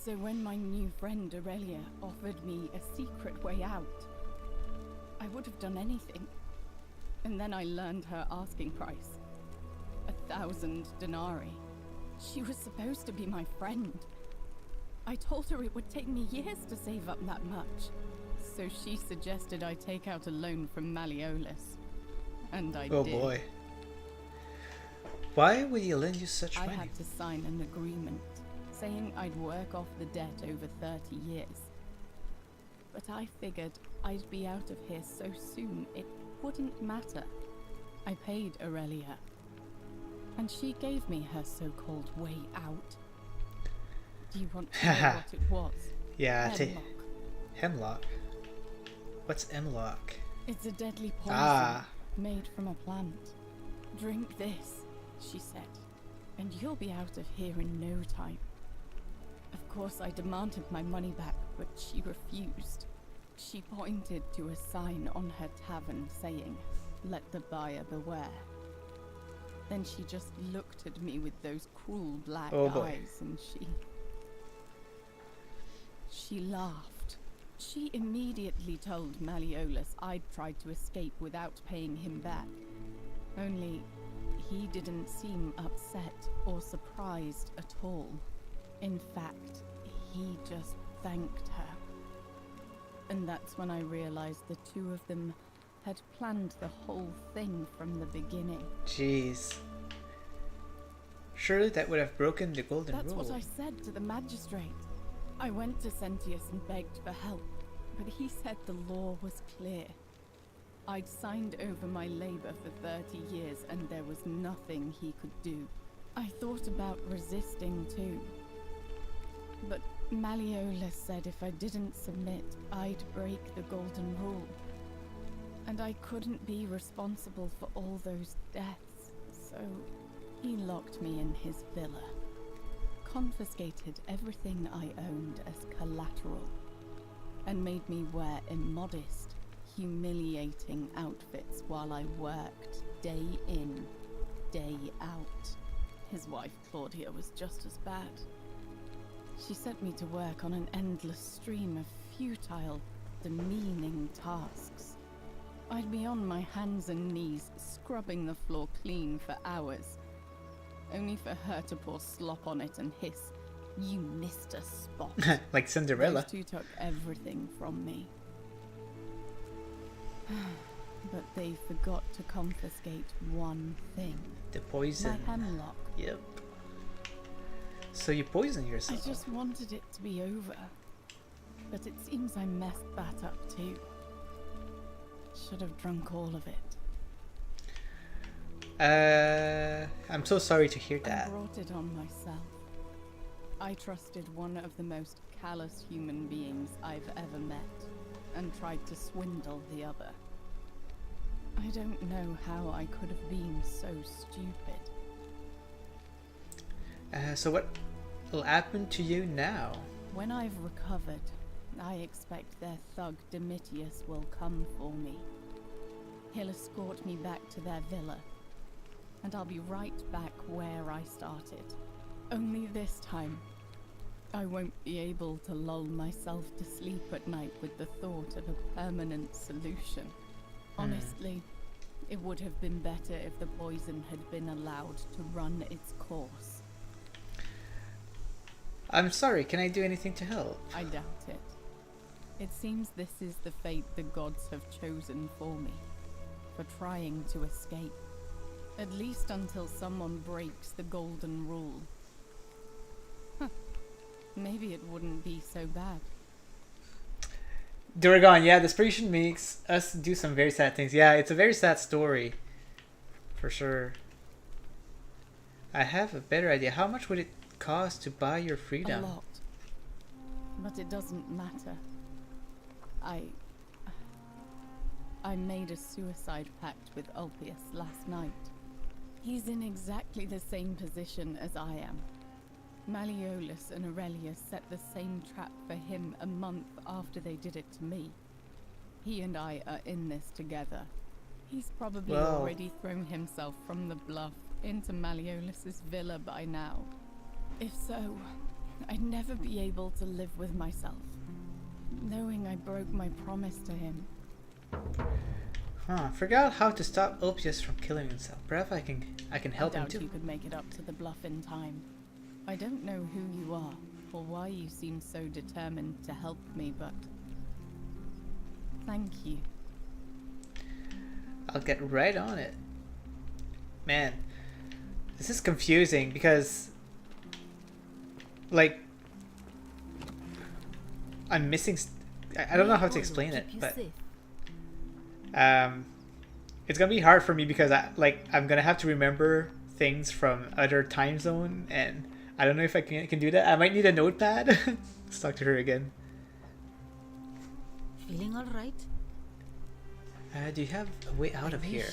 So when my new friend Aurelia offered me a secret way out, I would have done anything. And then I learned her asking price. 1,000 denarii. She was supposed to be my friend. I told her it would take me years to save up that much. So she suggested I take out a loan from Malleolus. And I did. Oh boy. Why would he lend you such money? I had to sign an agreement saying I'd work off the debt over 30 years. But I figured I'd be out of here so soon it wouldn't matter. I paid Aurelia, and she gave me her so-called way out. Do you want to know what it was? Yeah, Hemlock. Hemlock? What's hemlock? It's a deadly poison made from a plant. Drink this, she said, and you'll be out of here in no time. Of course, I demanded my money back, but she refused. She pointed to a sign on her tavern saying, "Let the buyer beware." Then she just looked at me with those cruel black eyes, and she laughed. She immediately told Malleolus I'd tried to escape without paying him back. Only he didn't seem upset or surprised at all. In fact, he just thanked her. And that's when I realized the two of them had planned the whole thing from the beginning. Jeez. Surely that would have broken the golden rule. That's what I said to the magistrate. I went to Sentius and begged for help, but he said the law was clear. I'd signed over my labor for 30 years and there was nothing he could do. I thought about resisting too. But Malleolus said if I didn't submit, I'd break the golden rule. And I couldn't be responsible for all those deaths, so he locked me in his villa. Confiscated everything I owned as collateral, and made me wear immodest, humiliating outfits while I worked day in, day out. His wife Claudia was just as bad. She sent me to work on an endless stream of futile, demeaning tasks. I'd be on my hands and knees, scrubbing the floor clean for hours, only for her to pour slop on it and hiss, "You missed a spot." Like Cinderella. Those two took everything from me. But they forgot to confiscate one thing. The poison. My hemlock. Yep. So you poisoned I yourself. just wanted it to be over. But it seems I messed that up too. Should have drunk all of it. I'm so sorry to hear I that. brought it on myself. I trusted one of the most callous human beings I've ever met, and tried to swindle the other. I don't know how I could have been so stupid. So what will happen to you now? When I've recovered, I expect their thug Domitius will come for me. He'll escort me back to their villa, and I'll be right back where I started. Only this time, I won't be able to lull myself to sleep at night with the thought of a permanent solution. Honestly, it would have been better if the poison had been allowed to run its course. I'm sorry, can I do anything to help? I doubt it. It seems this is the fate the gods have chosen for me, for trying to escape. At least until someone breaks the golden rule. Maybe it wouldn't be so bad. Durgan, yeah, this prediction makes us do some very sad things. Yeah, it's a very sad story. For sure. I have a better idea. How much would it cost to buy your freedom? A lot. But it doesn't matter. I made a suicide pact with Ulpius last night. He's in exactly the same position as I am. Malleolus and Aurelius set the same trap for him a month after they did it to me. He and I are in this together. He's probably already thrown himself from the bluff into Malleolus's villa by now. If so, I'd never be able to live with myself, knowing I broke my promise to him. Huh, forgot how to stop Ulpius from killing himself. Perhaps I can help him I doubt too. you could make it up to the bluff in time. I don't know who you are, or why you seem so determined to help me, but thank you. I'll get right on it. Man, this is confusing because, like, I'm missing. I don't know how to explain it, but it's gonna be hard for me because I'm gonna have to remember things from other time zone, and I don't know if I can do that. I might need a notepad. Let's talk to her again. Feeling all right? Do you have a way out of here?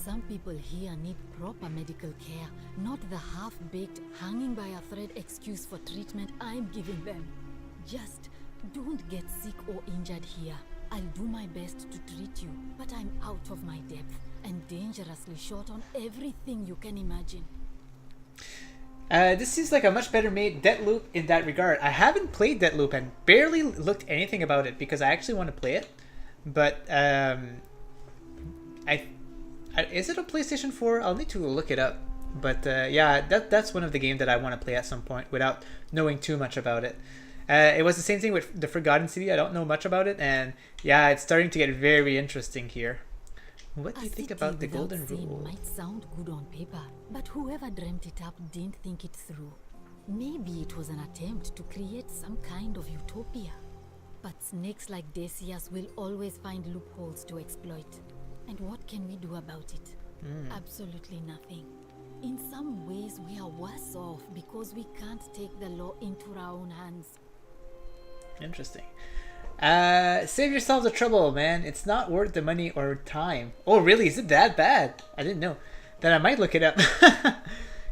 Some people here need proper medical care, not the half-baked, hanging by a thread excuse for treatment I'm giving them. Just don't get sick or injured here. I'll do my best to treat you, but I'm out of my depth and dangerously short on everything you can imagine. This seems like a much better made Deathloop in that regard. I haven't played Deathloop and barely looked anything about it because I actually want to play it. But is it a PlayStation 4? I'll need to look it up. But yeah, that's one of the games that I want to play at some point without knowing too much about it. It was the same thing with the Forgotten City. I don't know much about it, and yeah, it's starting to get very interesting here. What do you think about the Golden Rule? Might sound good on paper, but whoever dreamt it up didn't think it through. Maybe it was an attempt to create some kind of utopia. But snakes like Decius will always find loopholes to exploit. And what can we do about it? Absolutely nothing. In some ways, we are worse off because we can't take the law into our own hands. Interesting. Save yourself the trouble, man. It's not worth the money or time. Oh, really? Is it that bad? I didn't know. Then I might look it up.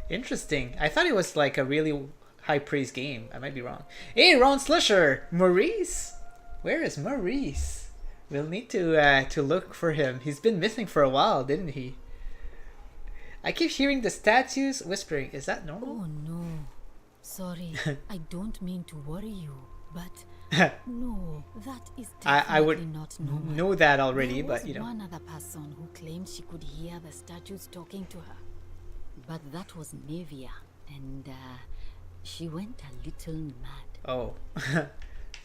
Interesting. I thought it was like a really high praise game. I might be wrong. Hey, Ron Slusher! Maurice! Where is Maurice? We'll need to look for him. He's been missing for a while, didn't he? I keep hearing the statues whispering. Is that normal? Oh no. Sorry, I don't mean to worry you, but no, that is definitely I would not normal. know that already, There but was you know. one other person who claimed she could hear the statues talking to her. But that was Nevia, and she went a little mad. Oh.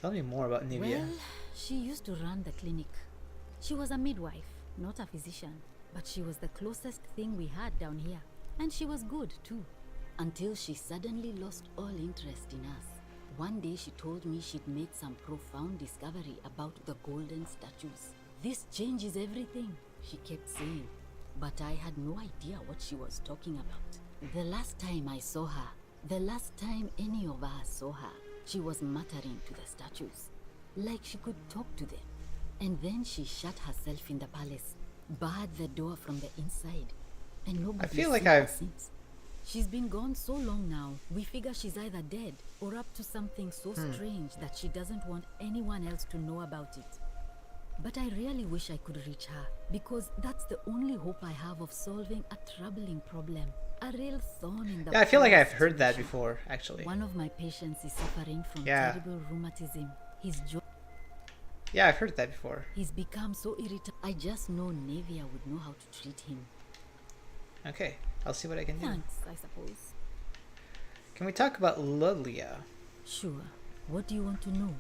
Tell me more about Nivea. Well, she used to run the clinic. She was a midwife, not a physician, but she was the closest thing we had down here. And she was good too, until she suddenly lost all interest in us. One day she told me she'd made some profound discovery about the golden statues. This changes everything, she kept saying. But I had no idea what she was talking about. The last time I saw her, the last time any of us saw her, she was muttering to the statues, like she could talk to them. And then she shut herself in the palace, barred the door from the inside, and nobody I feel like seen her I've since. She's been gone so long now, we figure she's either dead or up to something so strange that she doesn't want anyone else to know about it. But I really wish I could reach her, because that's the only hope I have of solving a troubling problem. A real thorn in the Yeah, I feel like I've Paul's heard that tradition. before, actually. One of my patients is suffering from Yeah. terrible rheumatism. Yeah, I've heard that before. He's become so irritated. I just know Nevia would know how to treat him. Okay, I'll see what I can do. Thanks, I suppose. Can we talk about Lulia? Sure. What do you want to know?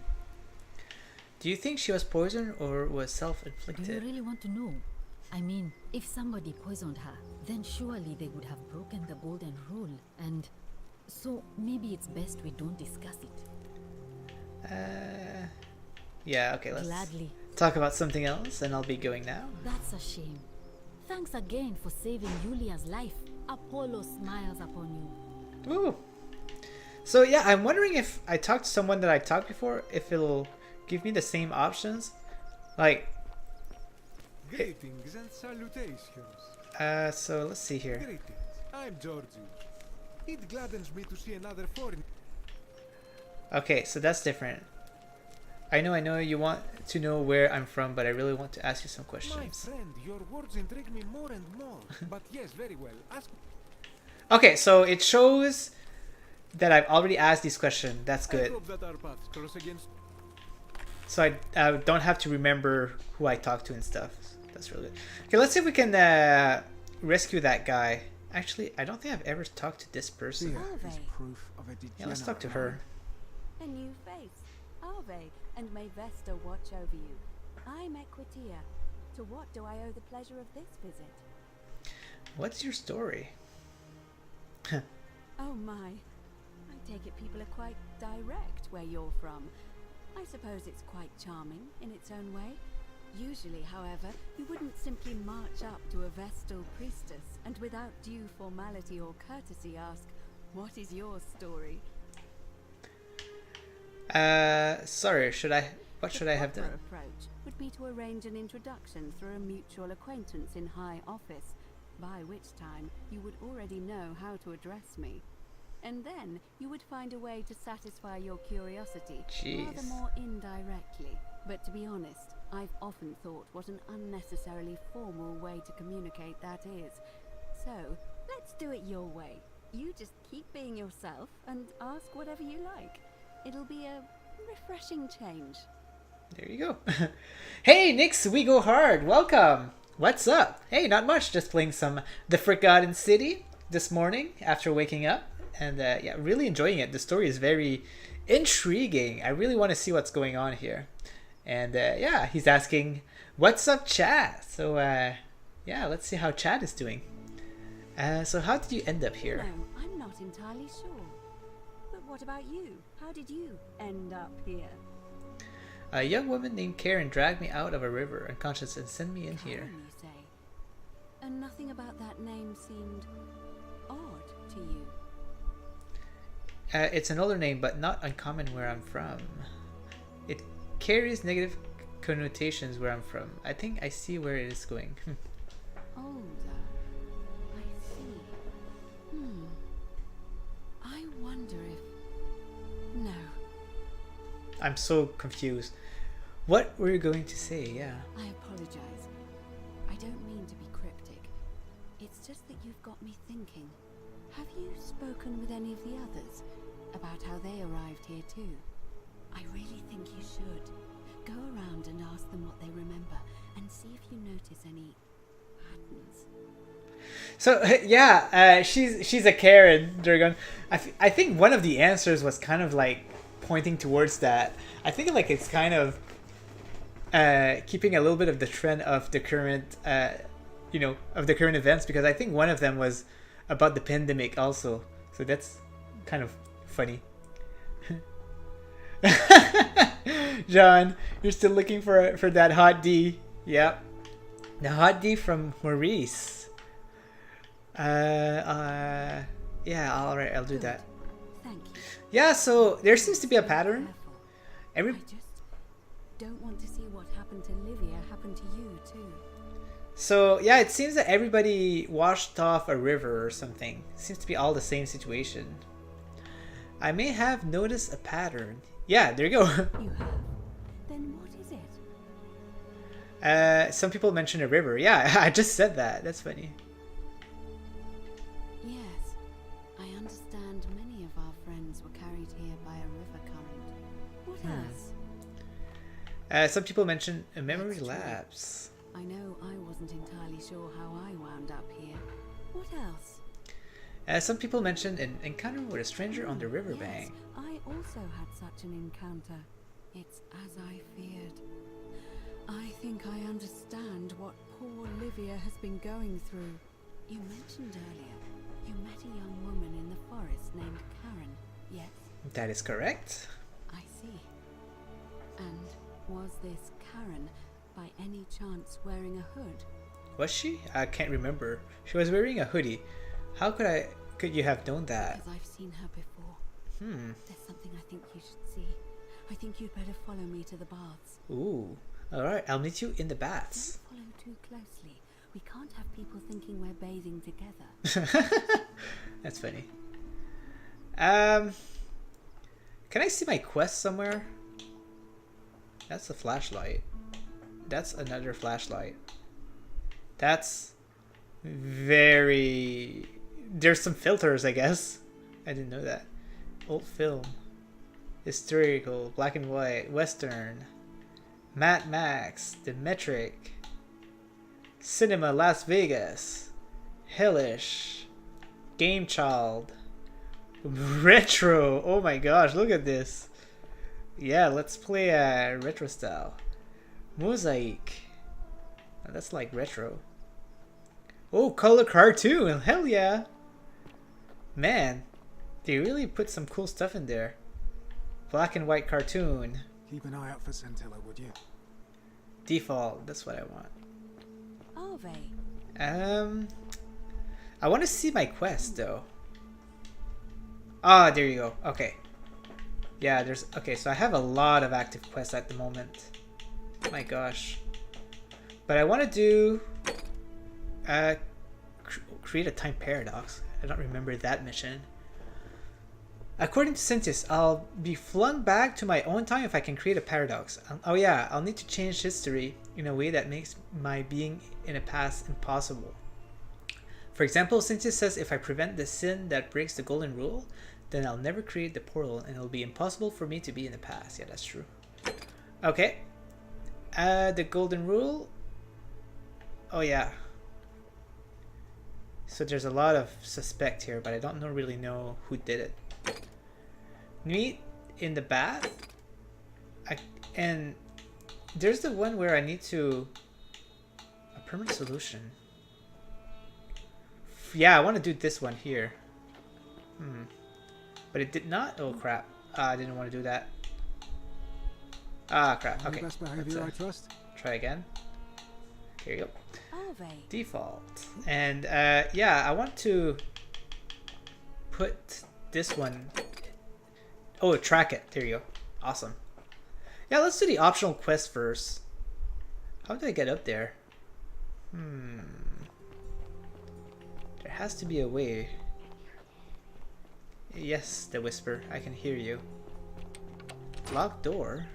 Do you think she was poisoned or was Do you self-inflicted? really want to know? I mean, if somebody poisoned her, then surely they would have broken the golden rule, and so maybe it's best we don't discuss it. Yeah, okay, let's Gladly. talk about something else, and I'll be going now. That's a shame. Thanks again for saving Julia's life. Apollo smiles upon you. Ooh. So yeah, I'm wondering if I talked to someone that I talked before, if it'll give me the same options. Like, Greetings and salutations. so let's see here. Greetings. I'm Georgius. It gladdens me to see another foreign. Okay, so that's different. I know you want to know where I'm from, but I really want to ask you some My questions. friend, your words intrigue me more and more. But yes, very well. Ask. Okay, so it shows that I've already asked this question. That's I good. hope that our paths cross against. So I don't have to remember who I talked to and stuff. That's really good. Okay, let's see if we can rescue that guy. Actually, I don't think I've ever talked to this person. Are they? Proof of a Yeah, let's talk to her. A new face, Ave, and may Vesta watch over you. I'm Equitia. To what do I owe the pleasure of this visit? What's your story? Oh my. I take it people are quite direct where you're from. I suppose it's quite charming in its own way. Usually, however, you wouldn't simply march up to a Vestal priestess and without due formality or courtesy ask, "What is your story?" Sorry, what should I have The done? proper approach would be to arrange an introduction through a mutual acquaintance in high office, by which time you would already know how to address me. And then you would find a way to satisfy your curiosity rather Jeez. more indirectly. But to be honest, I've often thought what an unnecessarily formal way to communicate that is. So, let's do it your way. You just keep being yourself and ask whatever you like. It'll be a refreshing change. There you go. Hey, Nix, we go hard. Welcome. What's up? Hey, not much. Just playing some The Forgotten City this morning after waking up. And yeah, really enjoying it. The story is very intriguing. I really want to see what's going on here. And yeah, he's asking, what's up, chat? So yeah, let's see how chat is doing. So how did you end up here? No, I'm not entirely sure. But what about you? How did you end up here? A young woman named Karen dragged me out of a river unconscious and sent me in here. Karen, you say? And nothing about that name seemed odd to you. It's an older name, but not uncommon where I'm from. It carries negative connotations where I'm from. I think I see where it is going. Older. I see. I wonder if... No. I'm so confused. What were you going to say? Yeah. I apologize. I don't mean to be cryptic. It's just that you've got me thinking. Have you spoken with any of the others about how they arrived here too? I really think you should. Go around and ask them what they remember and see if you notice any patterns. So yeah, she's a Karen, Durgan. I think one of the answers was kind of like pointing towards that. I think like it's kind of keeping a little bit of the trend of the current, of the current events, because I think one of them was about the pandemic also. So that's kind of funny. John, you're still looking for that hot D. Yep. The hot D from Maurice. Yeah, alright, I'll do that. Thank you. Yeah, so there seems to be a pattern. I just don't want to see what happened to Livia happen to you too. So yeah, it seems that everybody washed off a river or something. Seems to be all the same situation. I may have noticed a pattern. Yeah, there you go. You have? Then what is it? Some people mention a river. Yeah, I just said that. That's funny. Yes, I understand many of our friends were carried here by a river current. What else? Some people mention a memory That's true. lapse. I know I wasn't entirely sure how I wound up here. What else? Some people mention an encounter with a stranger on the riverbank. Yes, I also had such an encounter. It's as I feared. I think I understand what poor Livia has been going through. You mentioned earlier you met a young woman in the forest named Karen, yes? That is correct. I see. And was this Karen by any chance wearing a hood? Was she? I can't remember. She was wearing a hoodie. How could you have known that? Because I've seen her before. There's something I think you should see. I think you'd better follow me to the baths. Ooh. Alright, I'll meet you in the baths. Don't follow too closely. We can't have people thinking we're bathing together. That's funny. Can I see my quest somewhere? That's a flashlight. That's another flashlight. That's very... There's some filters, I guess. I didn't know that. Old film. Historical, black and white, western. Mad Max, The Metric. Cinema Las Vegas. Hellish. Game Child. Retro. Oh my gosh, look at this. Yeah, let's play retro style. Mosaic. Oh, that's like retro. Oh, color cartoon. Hell yeah. Man, they really put some cool stuff in there. Black and white cartoon. Keep an eye out for Scintilla, would you? Default. That's what I want. Are they? I want to see my quest though. Ah, there you go. Okay. Yeah, there's... Okay, so I have a lot of active quests at the moment. My gosh. But I want to do... create a time paradox. I don't remember that mission. According to Synthesis, I'll be flung back to my own time if I can create a paradox. Oh yeah, I'll need to change history in a way that makes my being in a past impossible. For example, Synthesis says if I prevent the sin that breaks the golden rule, then I'll never create the portal and it'll be impossible for me to be in the past. Yeah, that's true. Okay. The golden rule. Oh yeah. So there's a lot of suspect here, but I don't really know who did it. Meet in the bath. And there's the one where I need to... A permanent solution. Yeah, I want to do this one here. But it did not. Oh crap! I didn't want to do that. Ah crap. Okay. Best behavior, I trust. Try again. Here you go. Are they? Default. And yeah, I want to put this one. Oh, track it. There you go. Awesome. Yeah, let's do the optional quest first. How do I get up there? There has to be a way. Yes, the whisper. I can hear you. Locked door.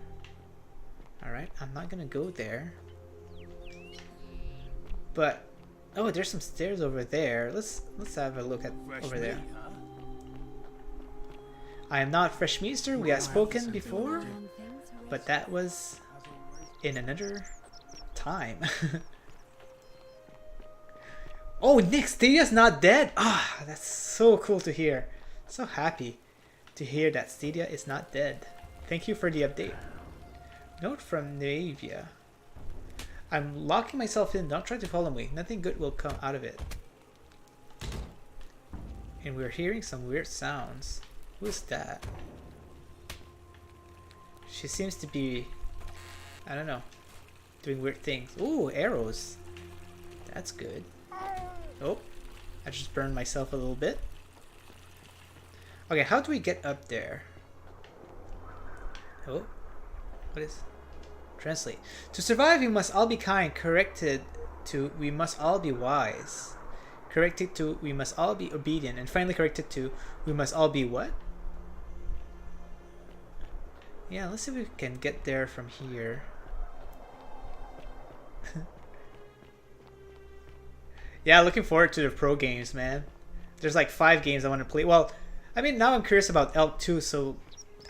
Alright, I'm not gonna go there. But oh, there's some stairs over there. Let's have a look at over there. I am not Fresh Meester. We have spoken before, but that was in another time. Oh, Nick, Stadia's not dead. Ah, that's so cool to hear. So happy to hear that Stadia is not dead. Thank you for the update. Note from Navia. I'm locking myself in. Don't try to follow me. Nothing good will come out of it. And we're hearing some weird sounds. Who's that? She seems to be, I don't know, doing weird things. Ooh, arrows. That's good. Oh, I just burned myself a little bit. Okay, how do we get up there? Oh, what is... Translate. To survive, we must all be kind. Corrected to, we must all be wise. Corrected to, we must all be obedient. And finally corrected to, we must all be what? Yeah, let's see if we can get there from here. Yeah, looking forward to the pro games, man. There's like 5 games I want to play. Well, I mean, now I'm curious about Elk 2, so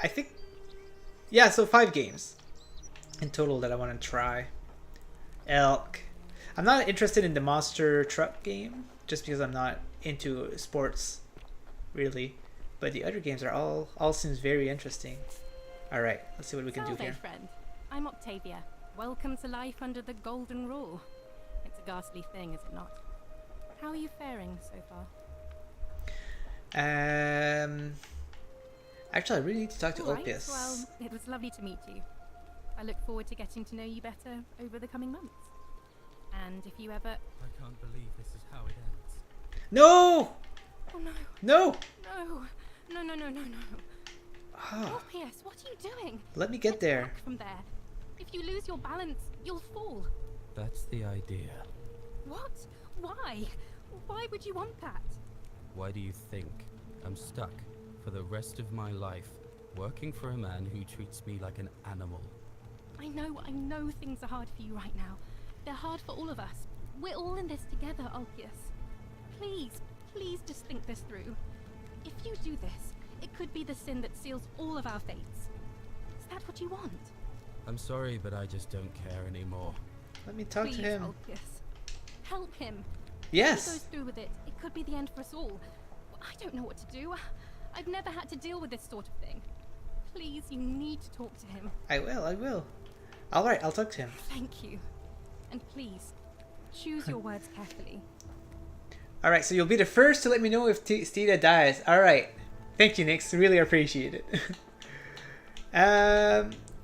I think... Yeah, so 5 games in total that I want to try. Elk. I'm not interested in the monster truck game, just because I'm not into sports, really. But the other games are all seems very interesting. Alright, let's see what we can do here. Friend. I'm Octavia. Welcome to life under the golden rule. It's a ghastly thing, is it not? How are you faring so far? Actually, I really need to talk to All right, Opus. well, it was lovely to meet you. I look forward to getting to know you better over the coming months. And if you ever... I can't believe this is how it ends. No! Oh no. No! No. No, no, no, no, no. Oh, P.S., what are you doing? Let me get there. Back from there. If you lose your balance, you'll fall. That's the idea. What? Why? Why would you want that? Why do you think I'm stuck for the rest of my life working for a man who treats me like an animal? I know things are hard for you right now. They're hard for all of us. We're all in this together, Ulpius. Please just think this through. If you do this, it could be the sin that seals all of our fates. Is that what you want? I'm sorry, but I just don't care anymore. Let me talk Please, to him. Ulpius. Help him. Yes. If he goes through with it, it could be the end for us all. I don't know what to do. I've never had to deal with this sort of thing. Please, you need to talk to him. I will. Alright, I'll talk to him. Thank you. And please, choose your words carefully. Alright, so you'll be the first to let me know if Stadia dies. Alright. Thank you, Nix. Really appreciate it.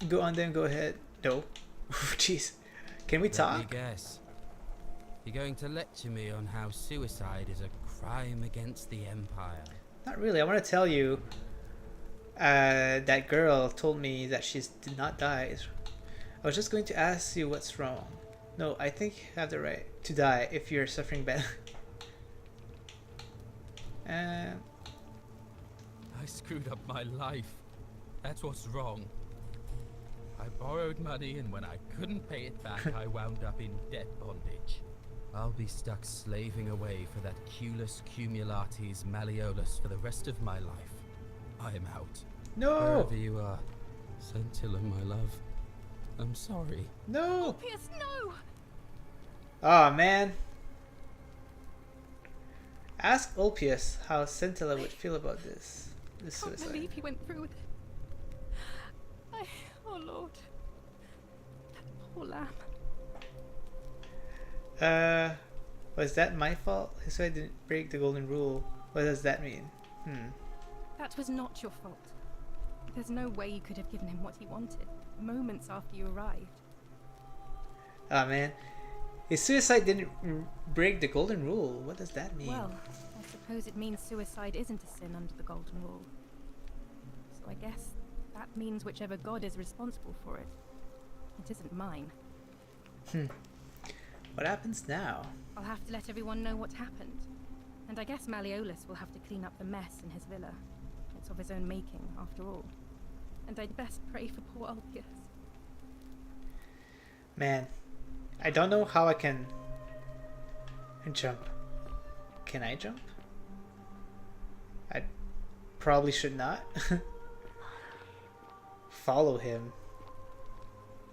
Go on then, go ahead. No. Jeez. Can we talk? Let me guess. You're going to lecture me on how suicide is a crime against the Empire. Not really. I want to tell you that girl told me that she did not die. I was just going to ask you what's wrong. No, I think you have the right to die if you're suffering bad. I screwed up my life. That's what's wrong. I borrowed money, and when I couldn't pay it back, I wound up in debt bondage. I'll be stuck slaving away for that Culus Cumulatis Malleolus for the rest of my life. I am out. No! Wherever you are, Scintilla, my love. I'm sorry. No! Ulpius, no! Oh man. Ask Ulpius how Scintilla would feel about this. This I can't suicide. believe he went through with it. Oh Lord. That poor lamb. Was that my fault? So I didn't break the golden rule. What does that mean? That was not your fault. There's no way you could have given him what he wanted, moments after you arrived. Oh man. His suicide didn't break the golden rule. What does that mean? Well, I suppose it means suicide isn't a sin under the golden rule. So I guess that means whichever god is responsible for it. It isn't mine. What happens now? I'll have to let everyone know what happened. And I guess Malleolus will have to clean up the mess in his villa. It's of his own making, after all. And I'd best pray for poor Ulpius. Man, I don't know how I can jump. Can I jump? I probably should not. Follow him.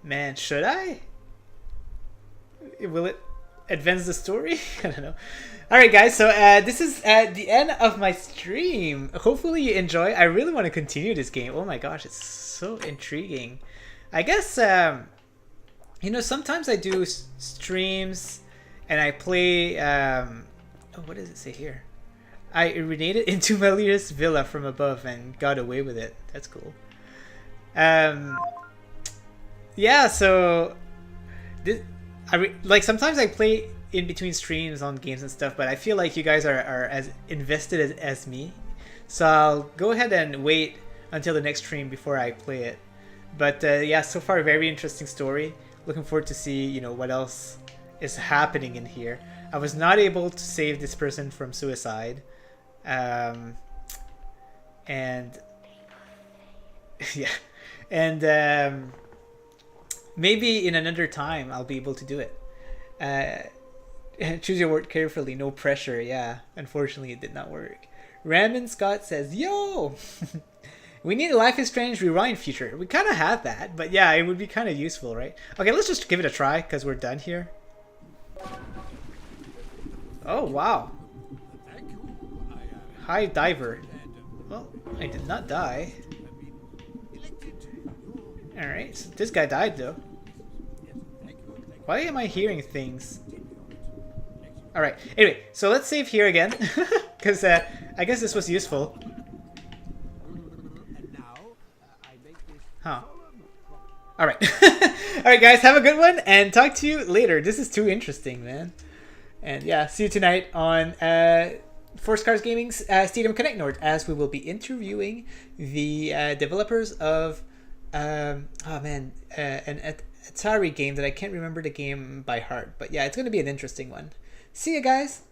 Man, should I? Will it advance the story? I don't know. Alright guys, so this is the end of my stream. Hopefully you enjoy. I really want to continue this game. Oh my gosh, it's so intriguing. I guess, you know, sometimes I do streams and I play, oh, what does it say here? I urinated into Malleus' villa from above and got away with it. That's cool. Yeah, so this, like sometimes I play in between streams on games and stuff, but I feel like you guys are as invested as me. So I'll go ahead and wait until the next stream before I play it. But yeah, so far very interesting story. Looking forward to see, you know, what else is happening in here. I was not able to save this person from suicide. And yeah, and maybe in another time I'll be able to do it. Choose your word carefully, no pressure. Yeah, unfortunately it did not work. Ramen Scott says, yo! We need a Life is Strange rewind feature. We kind of have that, but yeah, it would be kind of useful, right? Okay, let's just give it a try, because we're done here. Oh, wow. Hi, diver. Well, I did not die. Alright, so this guy died, though. Why am I hearing things? Alright, anyway, so let's save here again, because I guess this was useful. Huh. All right. All right, guys, have a good one and talk to you later. This is too interesting, man. And yeah, see you tonight on Force Cars Gaming's Stadium Connect North, as we will be interviewing the developers of an Atari game that I can't remember the game by heart. But yeah, it's going to be an interesting one. See you guys.